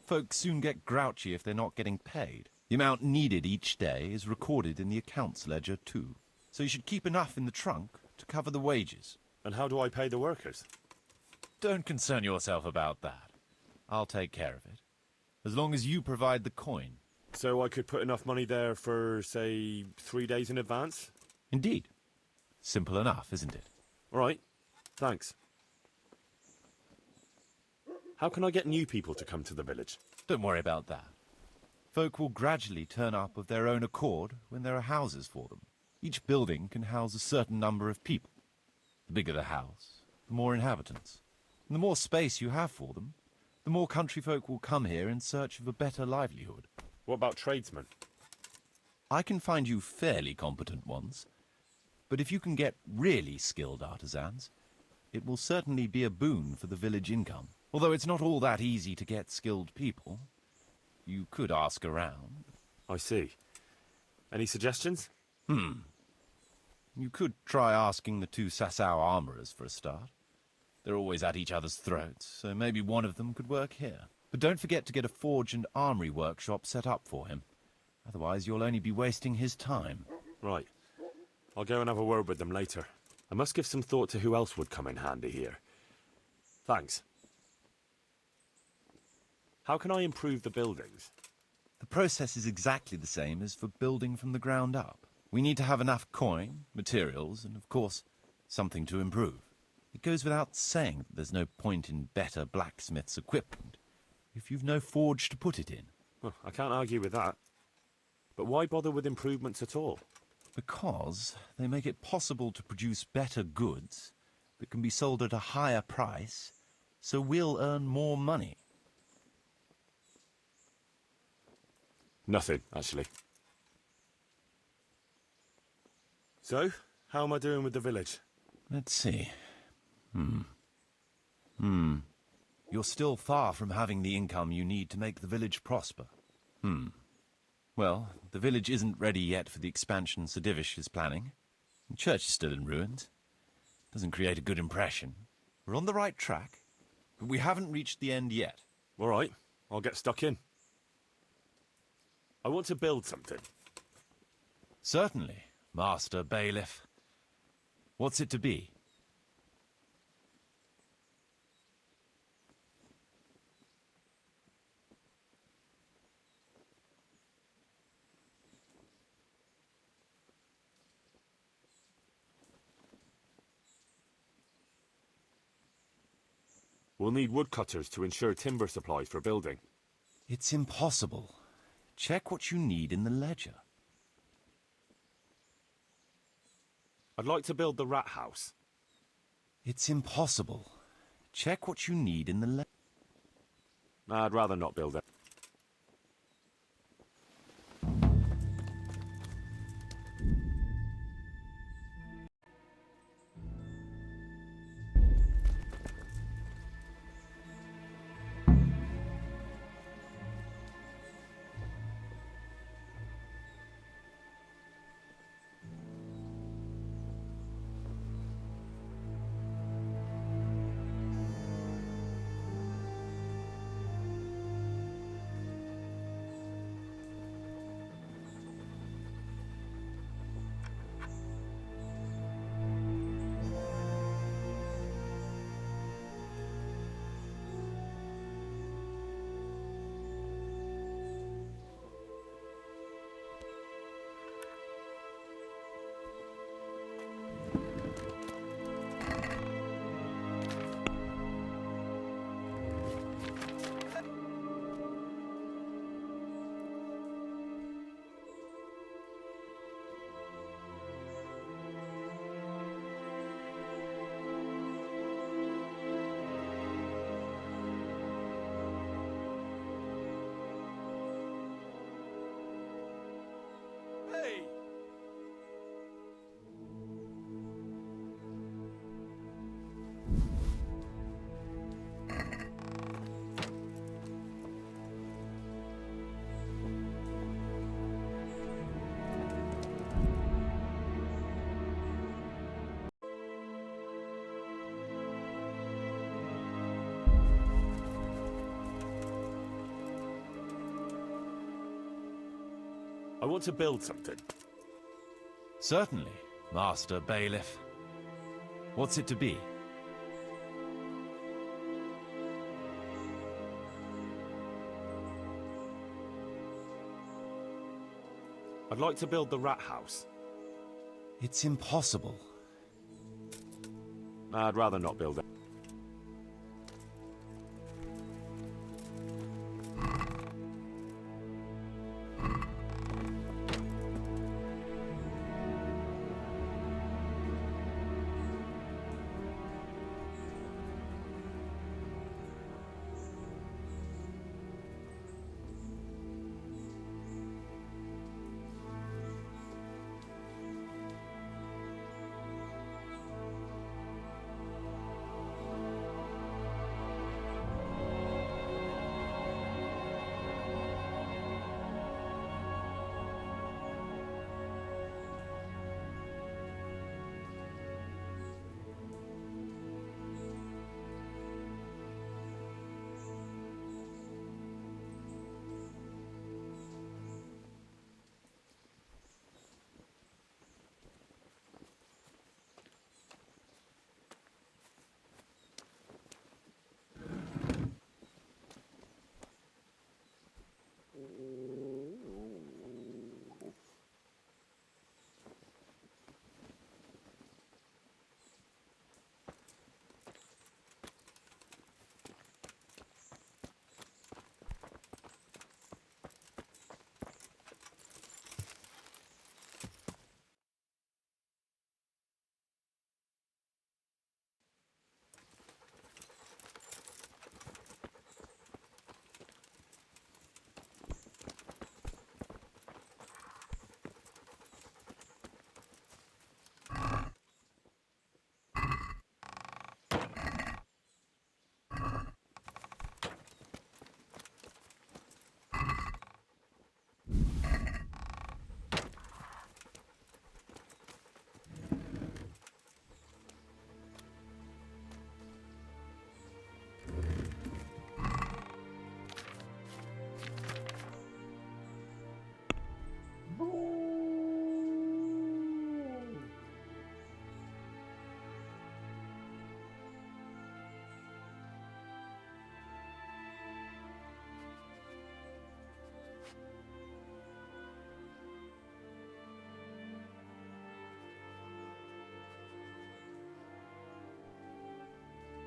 Folks soon get grouchy if they're not getting paid. The amount needed each day is recorded in the accounts ledger too. So you should keep enough in the trunk to cover the wages. And how do I pay the workers? Don't concern yourself about that. I'll take care of it. As long as you provide the coin. So I could put enough money there for, say, 3 days in advance? Indeed. Simple enough, isn't it? All right. Thanks. How can I get new people to come to the village? Don't worry about that. Folk will gradually turn up of their own accord when there are houses for them. Each building can house a certain number of people. The bigger the house, the more inhabitants. And the more space you have for them, the more country folk will come here in search of a better livelihood. What about tradesmen? I can find you fairly competent ones. But if you can get really skilled artisans, it will certainly be a boon for the village income. Although it's not all that easy to get skilled people. You could ask around. I see. Any suggestions? You could try asking the two Sasau armourers for a start. They're always at each other's throats, so maybe one of them could work here. But don't forget to get a forge and armoury workshop set up for him. Otherwise you'll only be wasting his time. Right. I'll go and have a word with them later. I must give some thought to who else would come in handy here. Thanks. How can I improve the buildings? The process is exactly the same as for building from the ground up. We need to have enough coin, materials, and of course, something to improve. It goes without saying that there's no point in better blacksmith's equipment if you've no forge to put it in. Well, I can't argue with that. But why bother with improvements at all? Because they make it possible to produce better goods that can be sold at a higher price, so we'll earn more money. Nothing, actually. So, how am I doing with the village? Let's see. You're still far from having the income you need to make the village prosper. Well, the village isn't ready yet for the expansion Sir Divish is planning. The church is still in ruins. Doesn't create a good impression. We're on the right track, but we haven't reached the end yet. All right, I'll get stuck in. I want to build something. Certainly, Master Bailiff. What's it to be? We'll need woodcutters to ensure timber supplies for building. It's impossible. Check what you need in the ledger. I'd like to build the rat house. It's impossible. Check what you need in the ledger. I'd rather not build it. I want to build something. Certainly, Master Bailiff. What's it to be? I'd like to build the rat house. It's impossible. I'd rather not build it.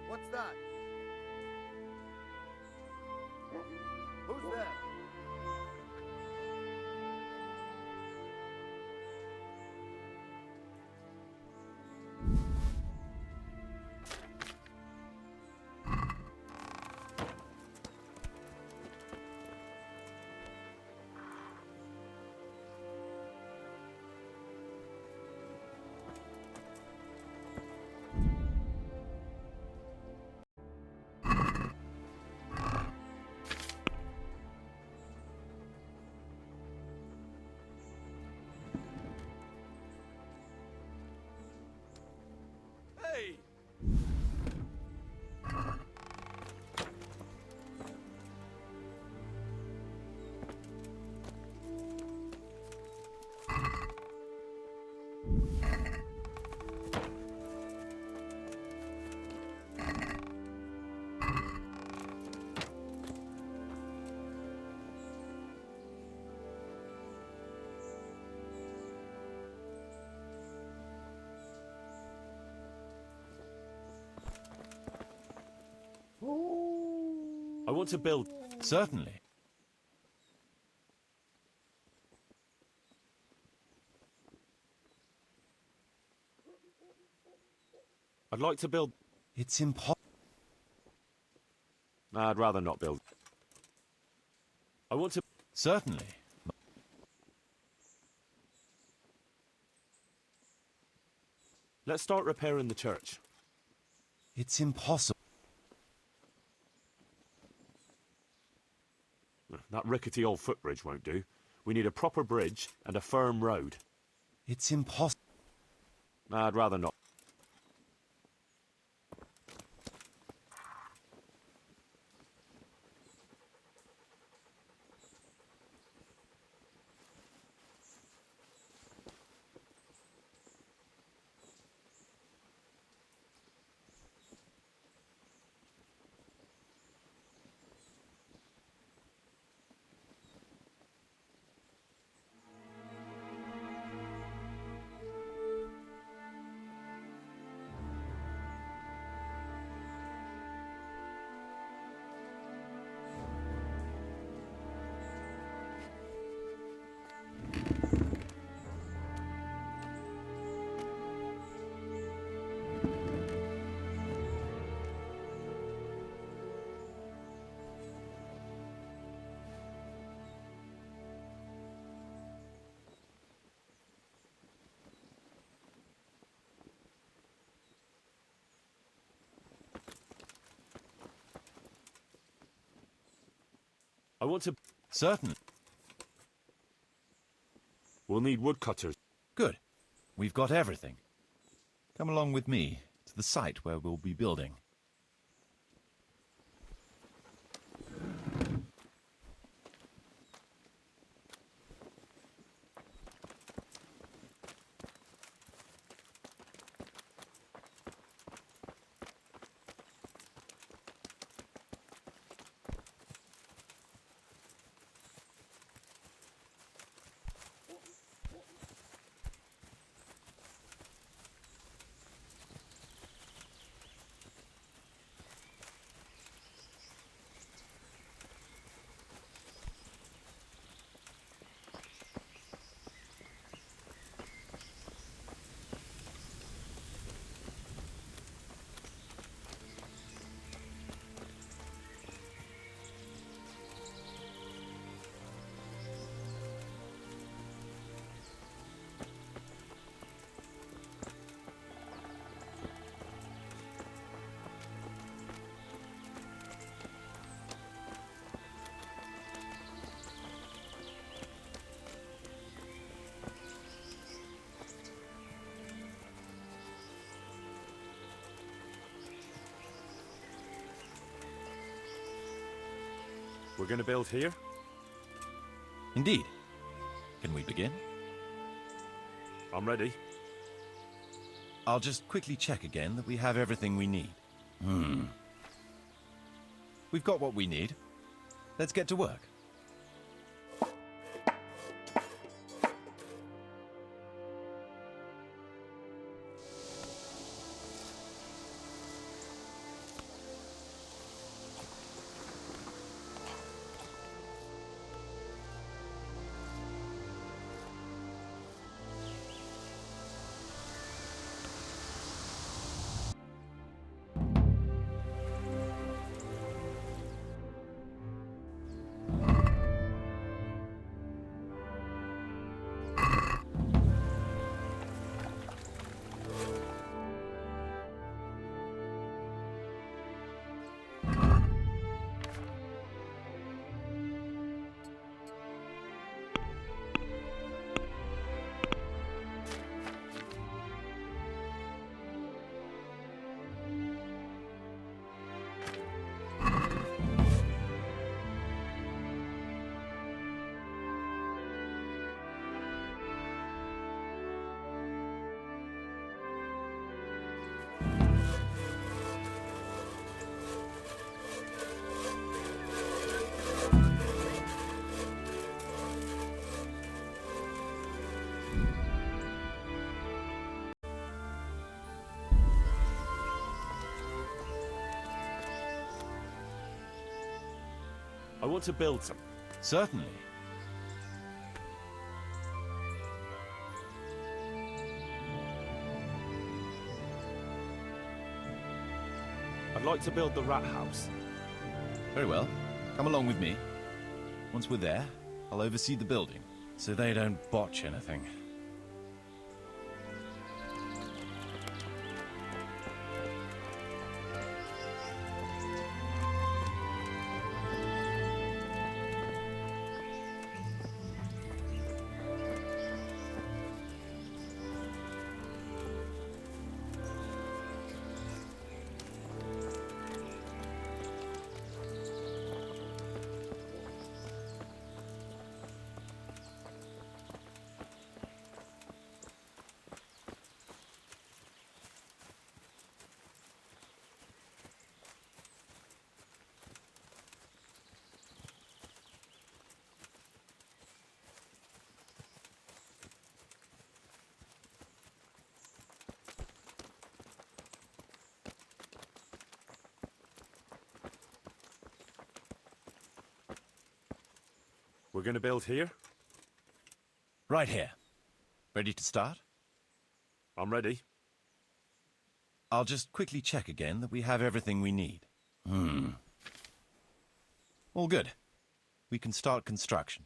What's that? Who's there? Hey! I want to build... Certainly. I'd like to build... It's impossible. I'd rather not build. I want to... Certainly. Let's start repairing the church. It's impossible. That rickety old footbridge won't do. We need a proper bridge and a firm road. It's impossible. I'd rather not. I want to... Certainly. We'll need woodcutters. Good. We've got everything. Come along with me to the site where we'll be building. We're going to build here? Indeed. Can we begin? I'm ready. I'll just quickly check again that we have everything we need. We've got what we need. Let's get to work. I want to build some. Certainly. I'd like to build the rat house. Very well. Come along with me. Once we're there, I'll oversee the building, so they don't botch anything. We're going to build here? Right here. Ready to start? I'm ready. I'll just quickly check again that we have everything we need. All good. We can start construction.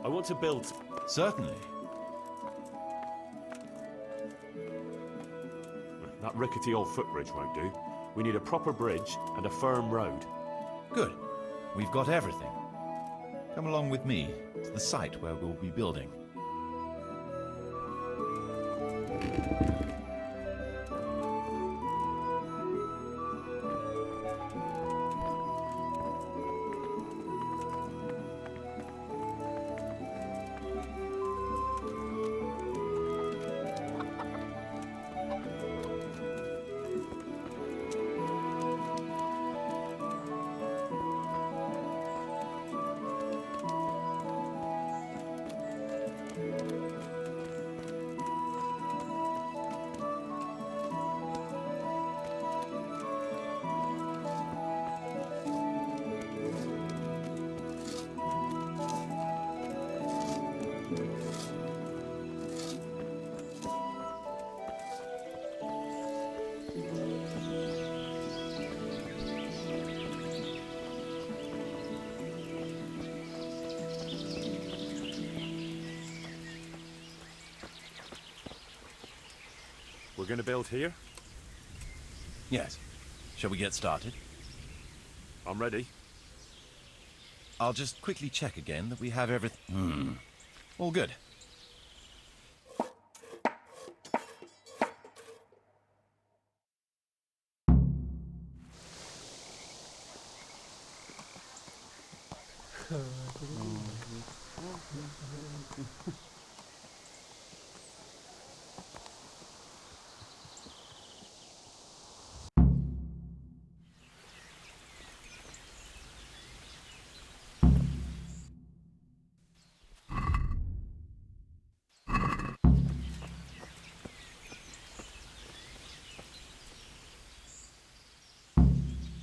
I want to build... Certainly. That rickety old footbridge won't do. We need a proper bridge and a firm road. Good. We've got everything. Come along with me to the site where we'll be building. We're going to build here? Yes. Shall we get started? I'm ready. I'll just quickly check again that we have everything. All good.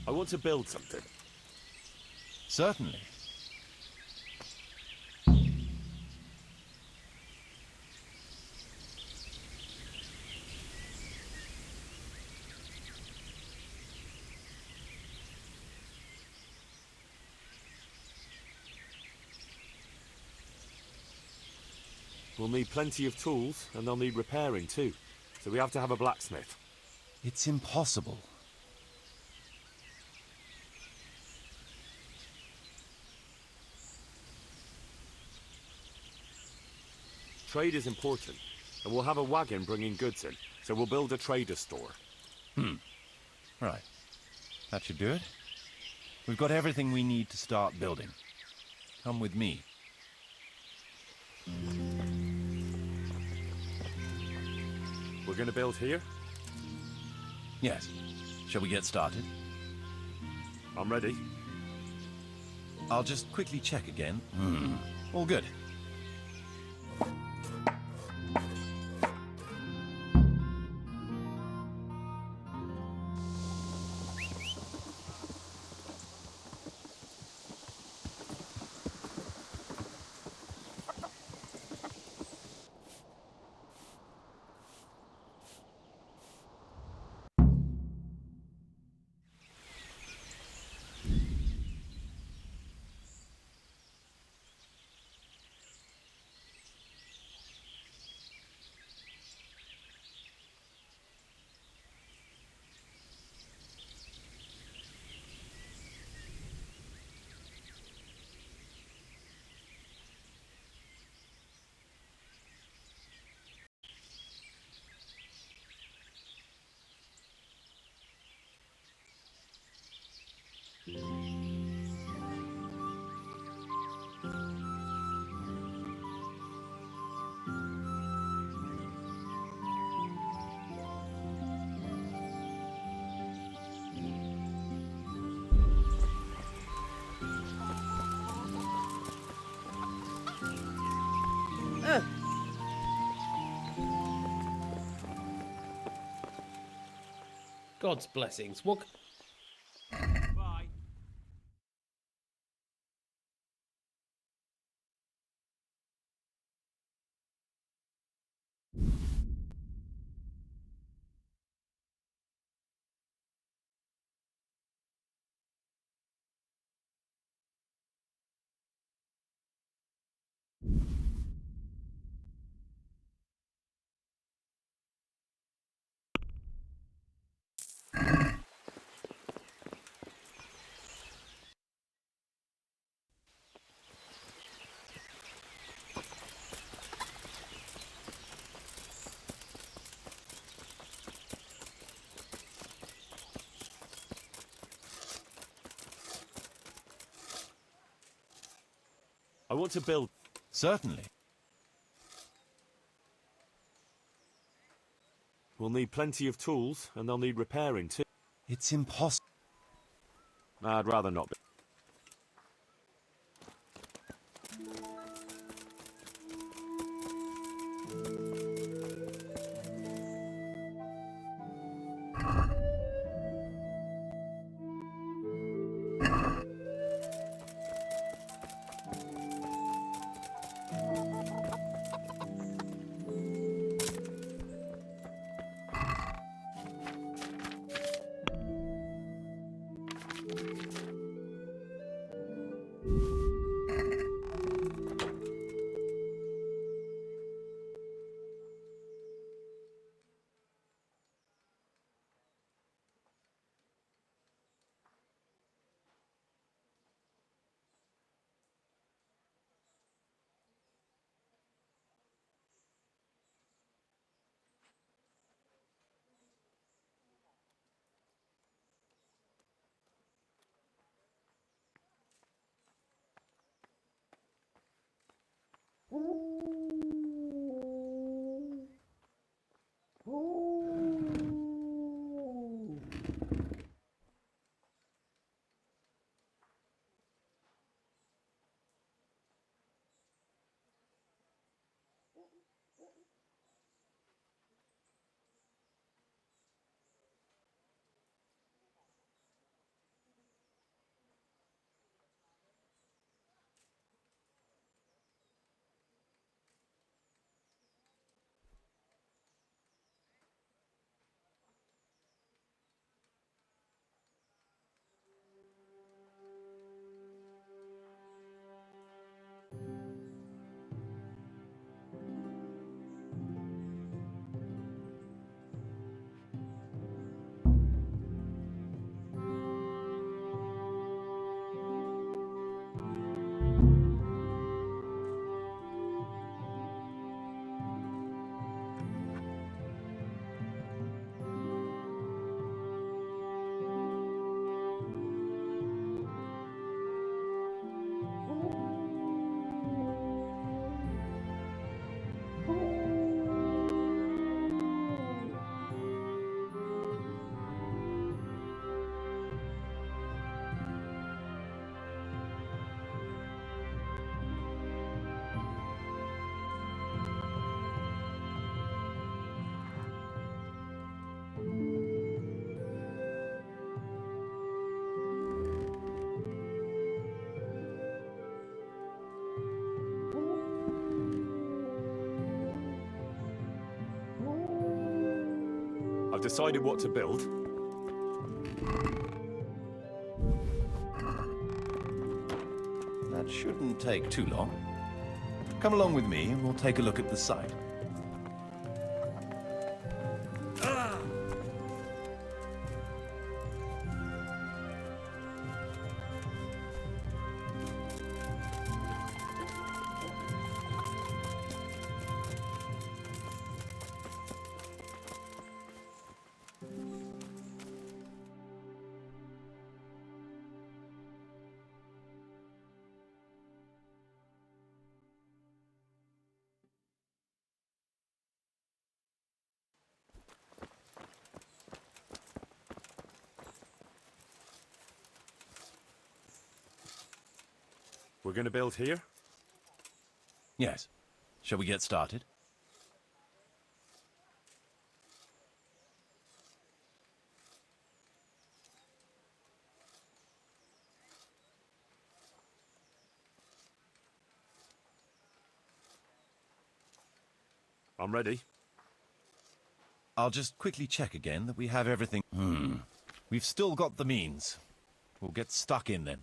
I want to build something. Certainly. We'll need plenty of tools, and they'll need repairing too. So we have to have a blacksmith. It's impossible. Trade is important, and we'll have a wagon bringing goods in, so we'll build a trader's store. Right. That should do it. We've got everything we need to start building. Come with me. We're going to build here? Yes. Shall we get started? I'm ready. I'll just quickly check again. All good. God's blessings. What? Bye. I want to build... Certainly. We'll need plenty of tools, and they'll need repairing too. It's impossible. I'd rather not be. I've decided what to build. That shouldn't take too long. Come along with me and we'll take a look at the site. We're going to build here? Yes. Shall we get started? I'm ready. I'll just quickly check again that we have everything. We've still got the means. We'll get stuck in then.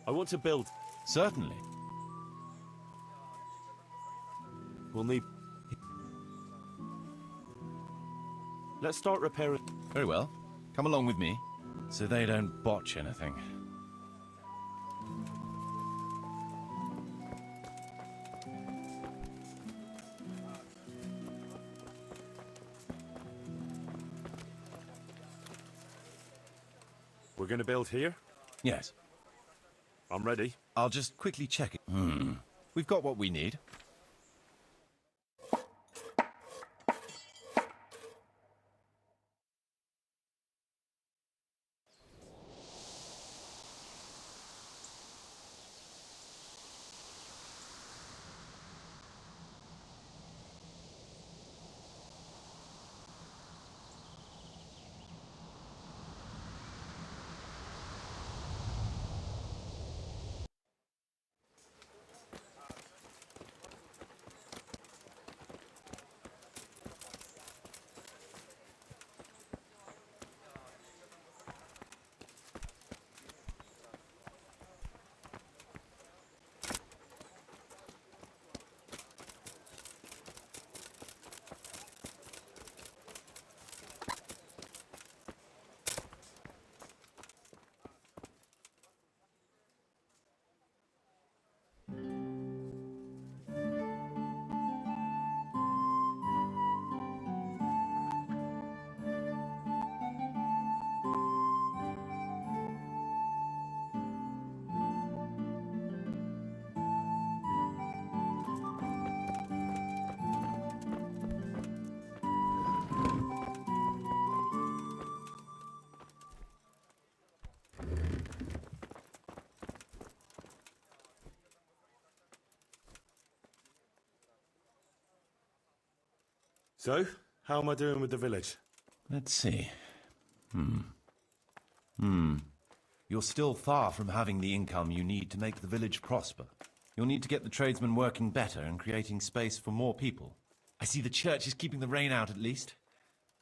I want to build. Certainly. We'll need... Let's start repairing... Very well. Come along with me, so they don't botch anything. We're going to build here? Yes. I'm ready. I'll just quickly check it. We've got what we need. So, how am I doing with the village? Let's see. You're still far from having the income you need to make the village prosper. You'll need to get the tradesmen working better and creating space for more people. I see the church is keeping the rain out at least.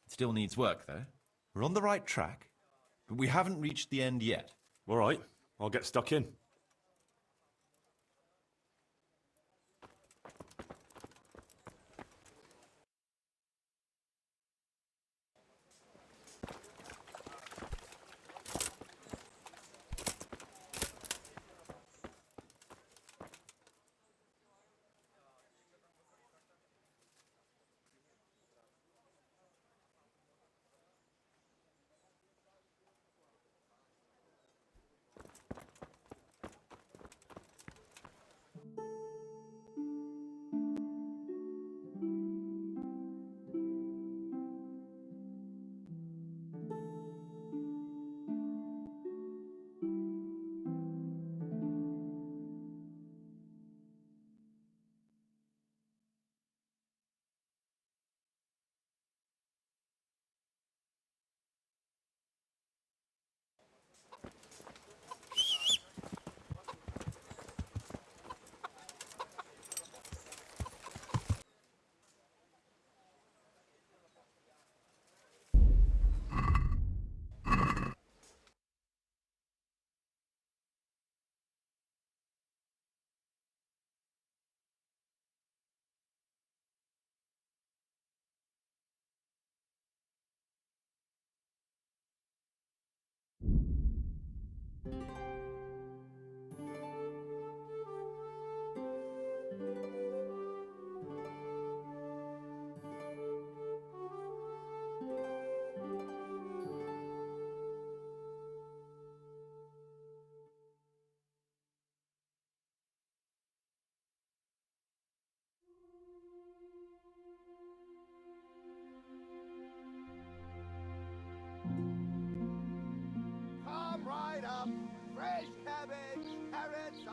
It still needs work, though. We're on the right track, but we haven't reached the end yet. All right, I'll get stuck in.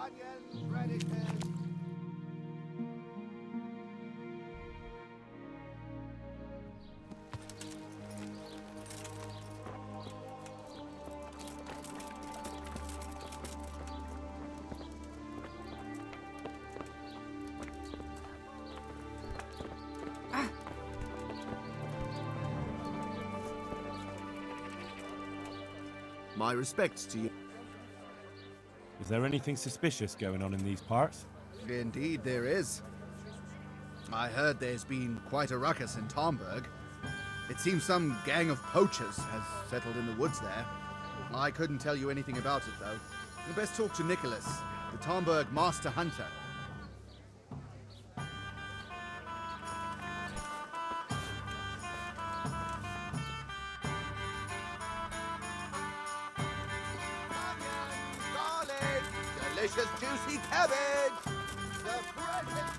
Onions, radicals. My respects to you. Is there anything suspicious going on in these parts? Indeed there is. I heard there's been quite a ruckus in Tomberg. It seems some gang of poachers has settled in the woods there. I couldn't tell you anything about it, though. You best talk to Nicholas, the Tomberg Master Hunter. Delicious juicy cabbage! The precious...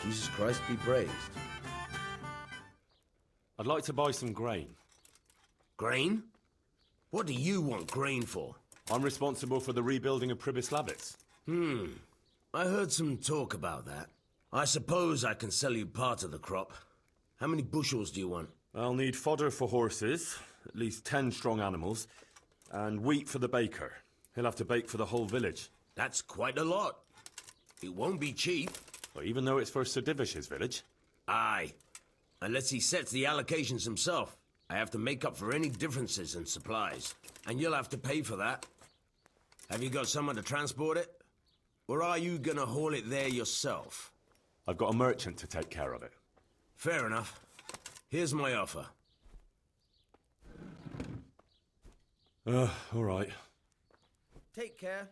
Jesus Christ be praised. I'd like to buy some grain. Grain? What do you want grain for? I'm responsible for the rebuilding of Pribyslavitz. I heard some talk about that. I suppose I can sell you part of the crop. How many bushels do you want? I'll need fodder for horses, at least 10 strong animals, and wheat for the baker. He'll have to bake for the whole village. That's quite a lot. It won't be cheap. Well, even though it's for Sir Divish's village? Aye. Unless he sets the allocations himself. I have to make up for any differences in supplies. And you'll have to pay for that. Have you got someone to transport it? Or are you gonna haul it there yourself? I've got a merchant to take care of it. Fair enough. Here's my offer. All right. Take care.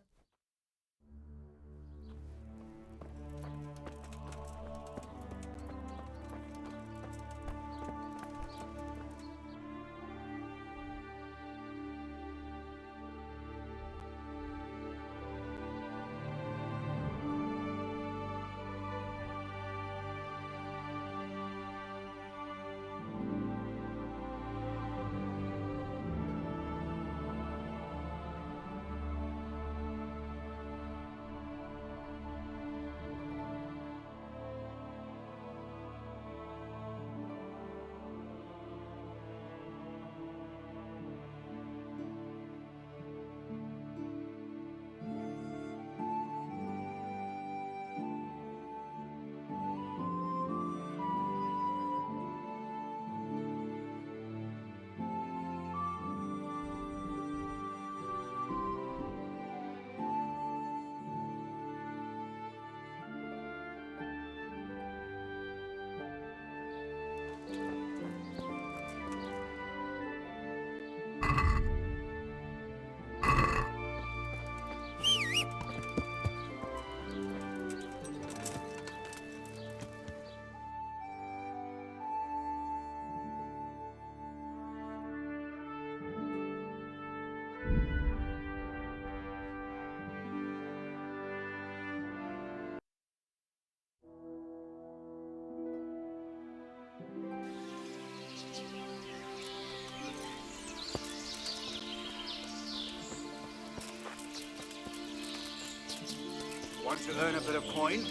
Want to earn a bit of coin?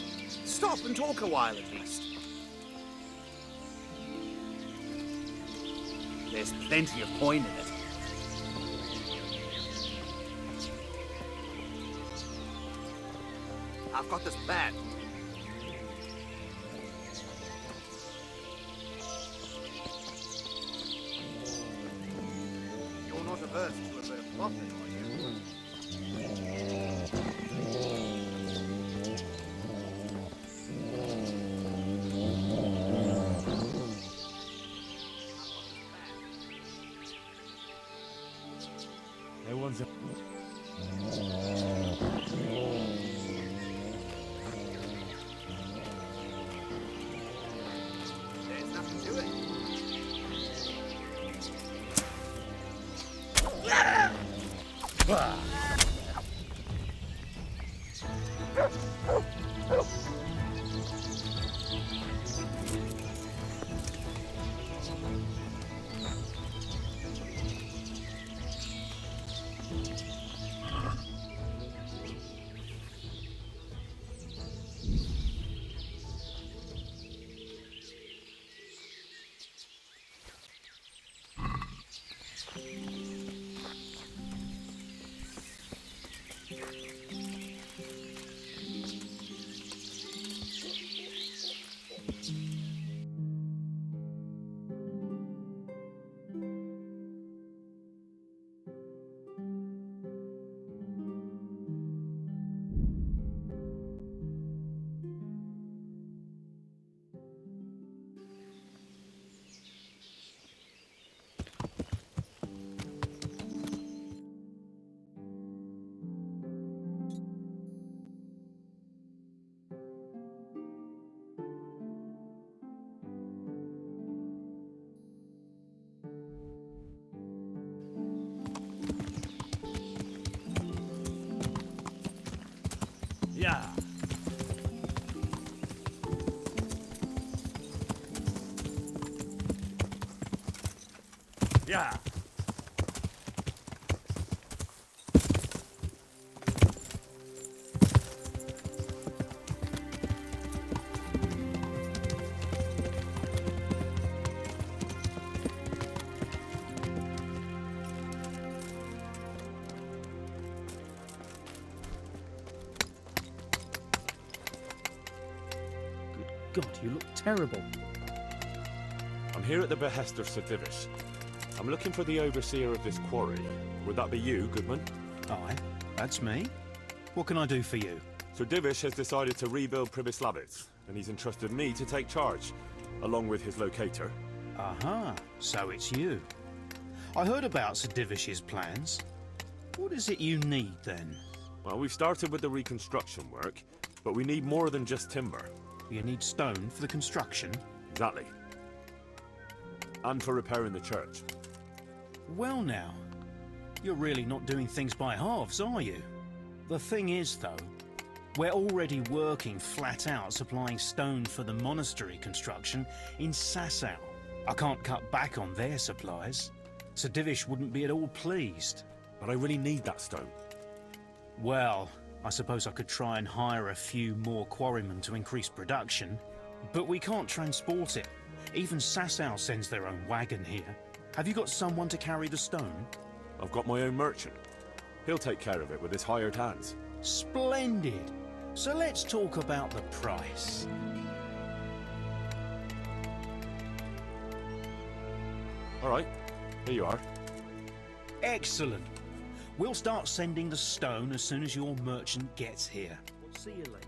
Stop and talk a while at least. There's plenty of coin in it. I've got this bad. You're not averse to a bit of profit, are you? No one's a... There's nothing to it. Yeah. God, you look terrible. I'm here at the behest of Sir Divish. I'm looking for the overseer of this quarry. Would that be you, Goodman? Aye, that's me. What can I do for you? Sir Divish has decided to rebuild Pribyslavitz, and he's entrusted me to take charge, along with his locator. Aha, so it's you. I heard about Sir Divish's plans. What is it you need, then? Well, we've started with the reconstruction work, but we need more than just timber. You need stone for the construction? Exactly. And for repairing the church. Well now, you're really not doing things by halves, are you? The thing is, though, we're already working flat out supplying stone for the monastery construction in Sasau. I can't cut back on their supplies. Sir Divish wouldn't be at all pleased. But I really need that stone. Well, I suppose I could try and hire a few more quarrymen to increase production. But we can't transport it. Even Sasau sends their own wagon here. Have you got someone to carry the stone? I've got my own merchant. He'll take care of it with his hired hands. Splendid! So let's talk about the price. All right, here you are. Excellent. We'll start sending the stone as soon as your merchant gets here. We'll see you later.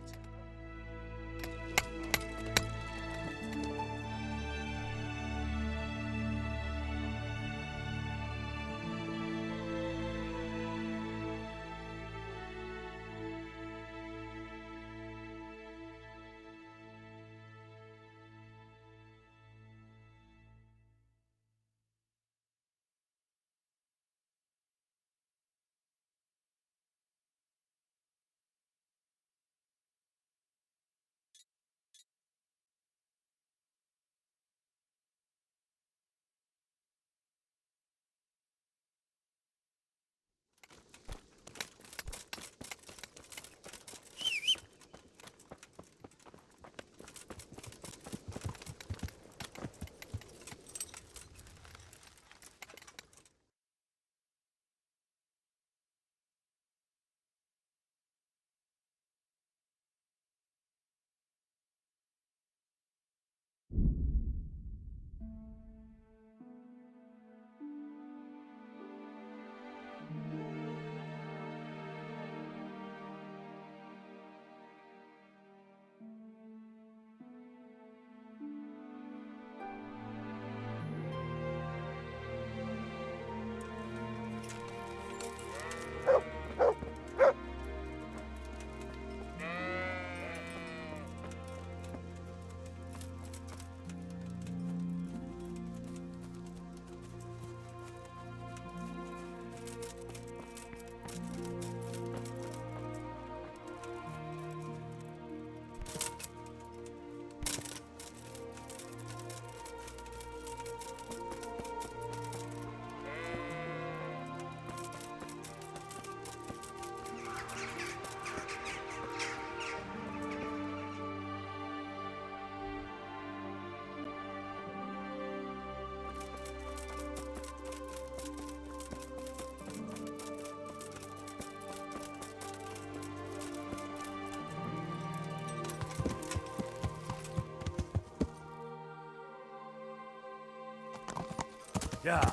Yeah.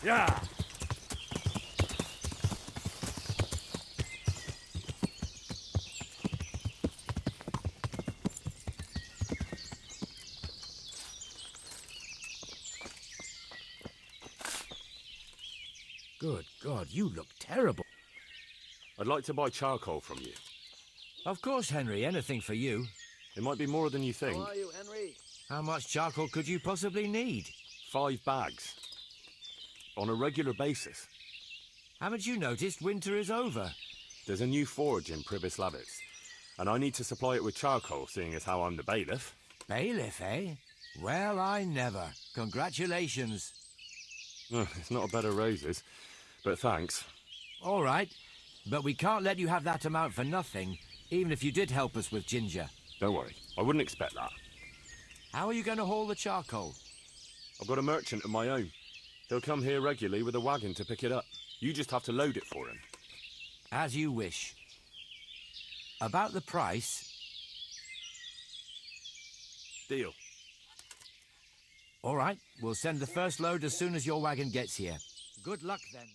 Yeah. Good God, you look terrible. I'd like to buy charcoal from you. Of course, Henry, anything for you. It might be more than you think. How are you, Henry? How much charcoal could you possibly need? 5 bags. On a regular basis. Haven't you noticed winter is over? There's a new forge in Pribyslavitz, and I need to supply it with charcoal, seeing as how I'm the bailiff. Bailiff, eh? Well, I never. Congratulations. It's not a bed of roses, but thanks. All right, but we can't let you have that amount for nothing, even if you did help us with ginger. Don't worry, I wouldn't expect that. How are you going to haul the charcoal? I've got a merchant of my own. He'll come here regularly with a wagon to pick it up. You just have to load it for him. As you wish. About the price... Deal. All right, we'll send the first load as soon as your wagon gets here. Good luck, then.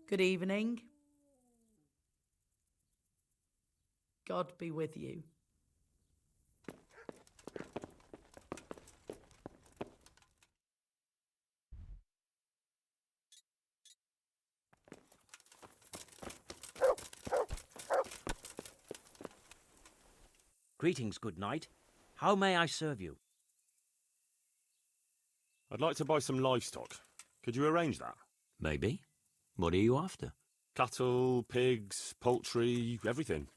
Good evening. God be with you. Greetings, good knight. How may I serve you? I'd like to buy some livestock. Could you arrange that? Maybe. What are you after? Cattle, pigs, poultry, everything.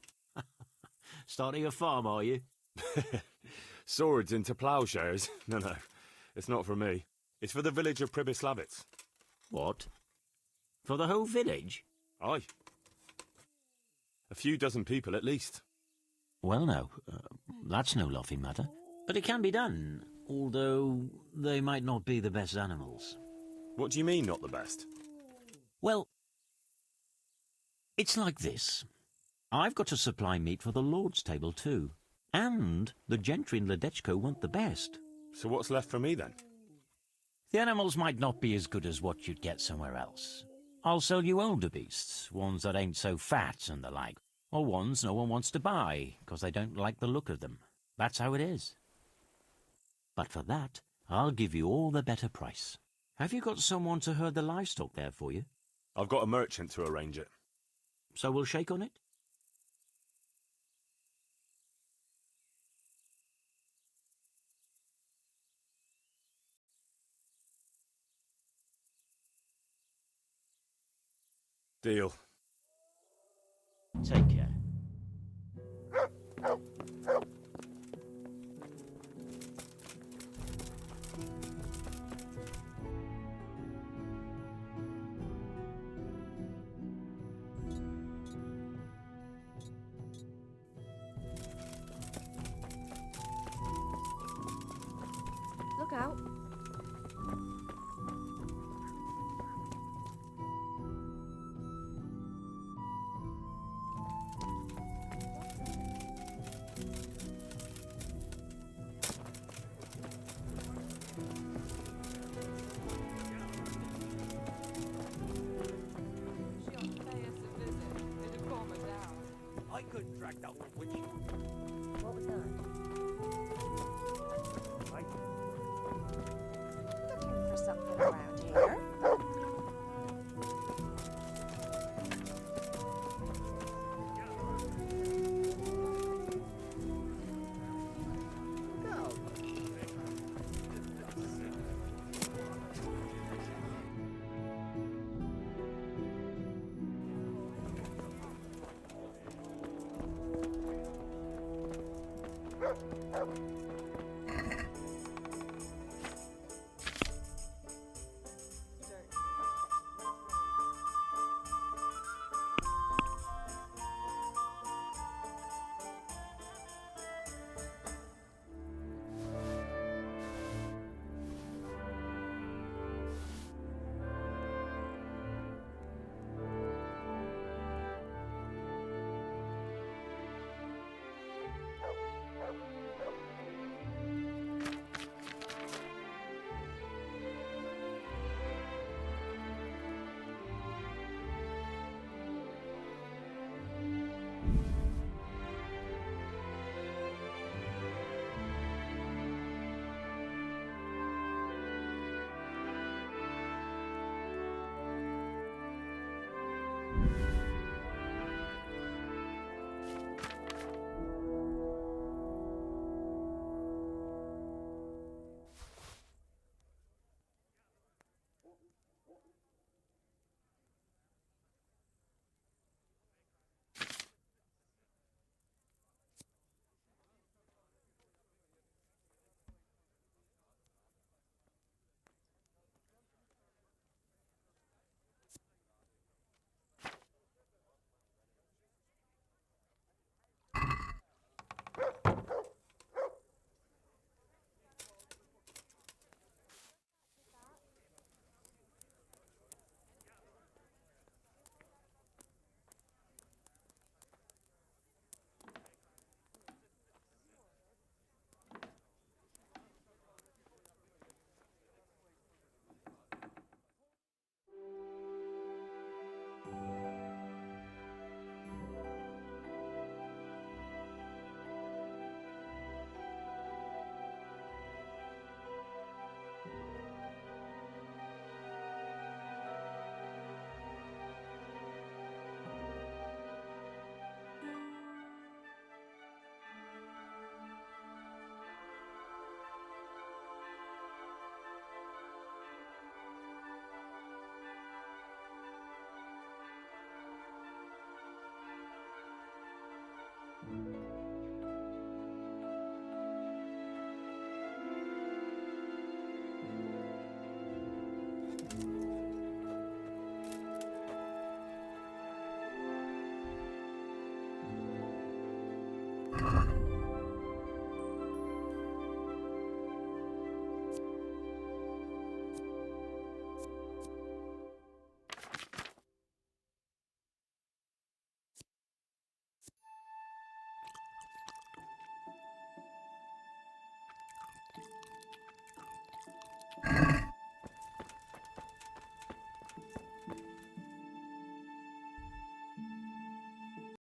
Starting a farm, are you? Swords into ploughshares? No, it's not for me. It's for the village of Pribyslavitz. What? For the whole village? Aye. A few dozen people at least. Well, no, that's no laughing matter. But it can be done, although they might not be the best animals. What do you mean, not the best? Well, it's like this. I've got to supply meat for the Lord's table too. And the gentry in Ledechko want the best. So what's left for me then? The animals might not be as good as what you'd get somewhere else. I'll sell you older beasts, ones that ain't so fat and the like. Or ones no one wants to buy, because they don't like the look of them. That's how it is. But for that, I'll give you all the better price. Have you got someone to herd the livestock there for you? I've got a merchant to arrange it. So we'll shake on it? Deal. Take care. Look out. I couldn't track that one with you. What was that? Looking for something around here?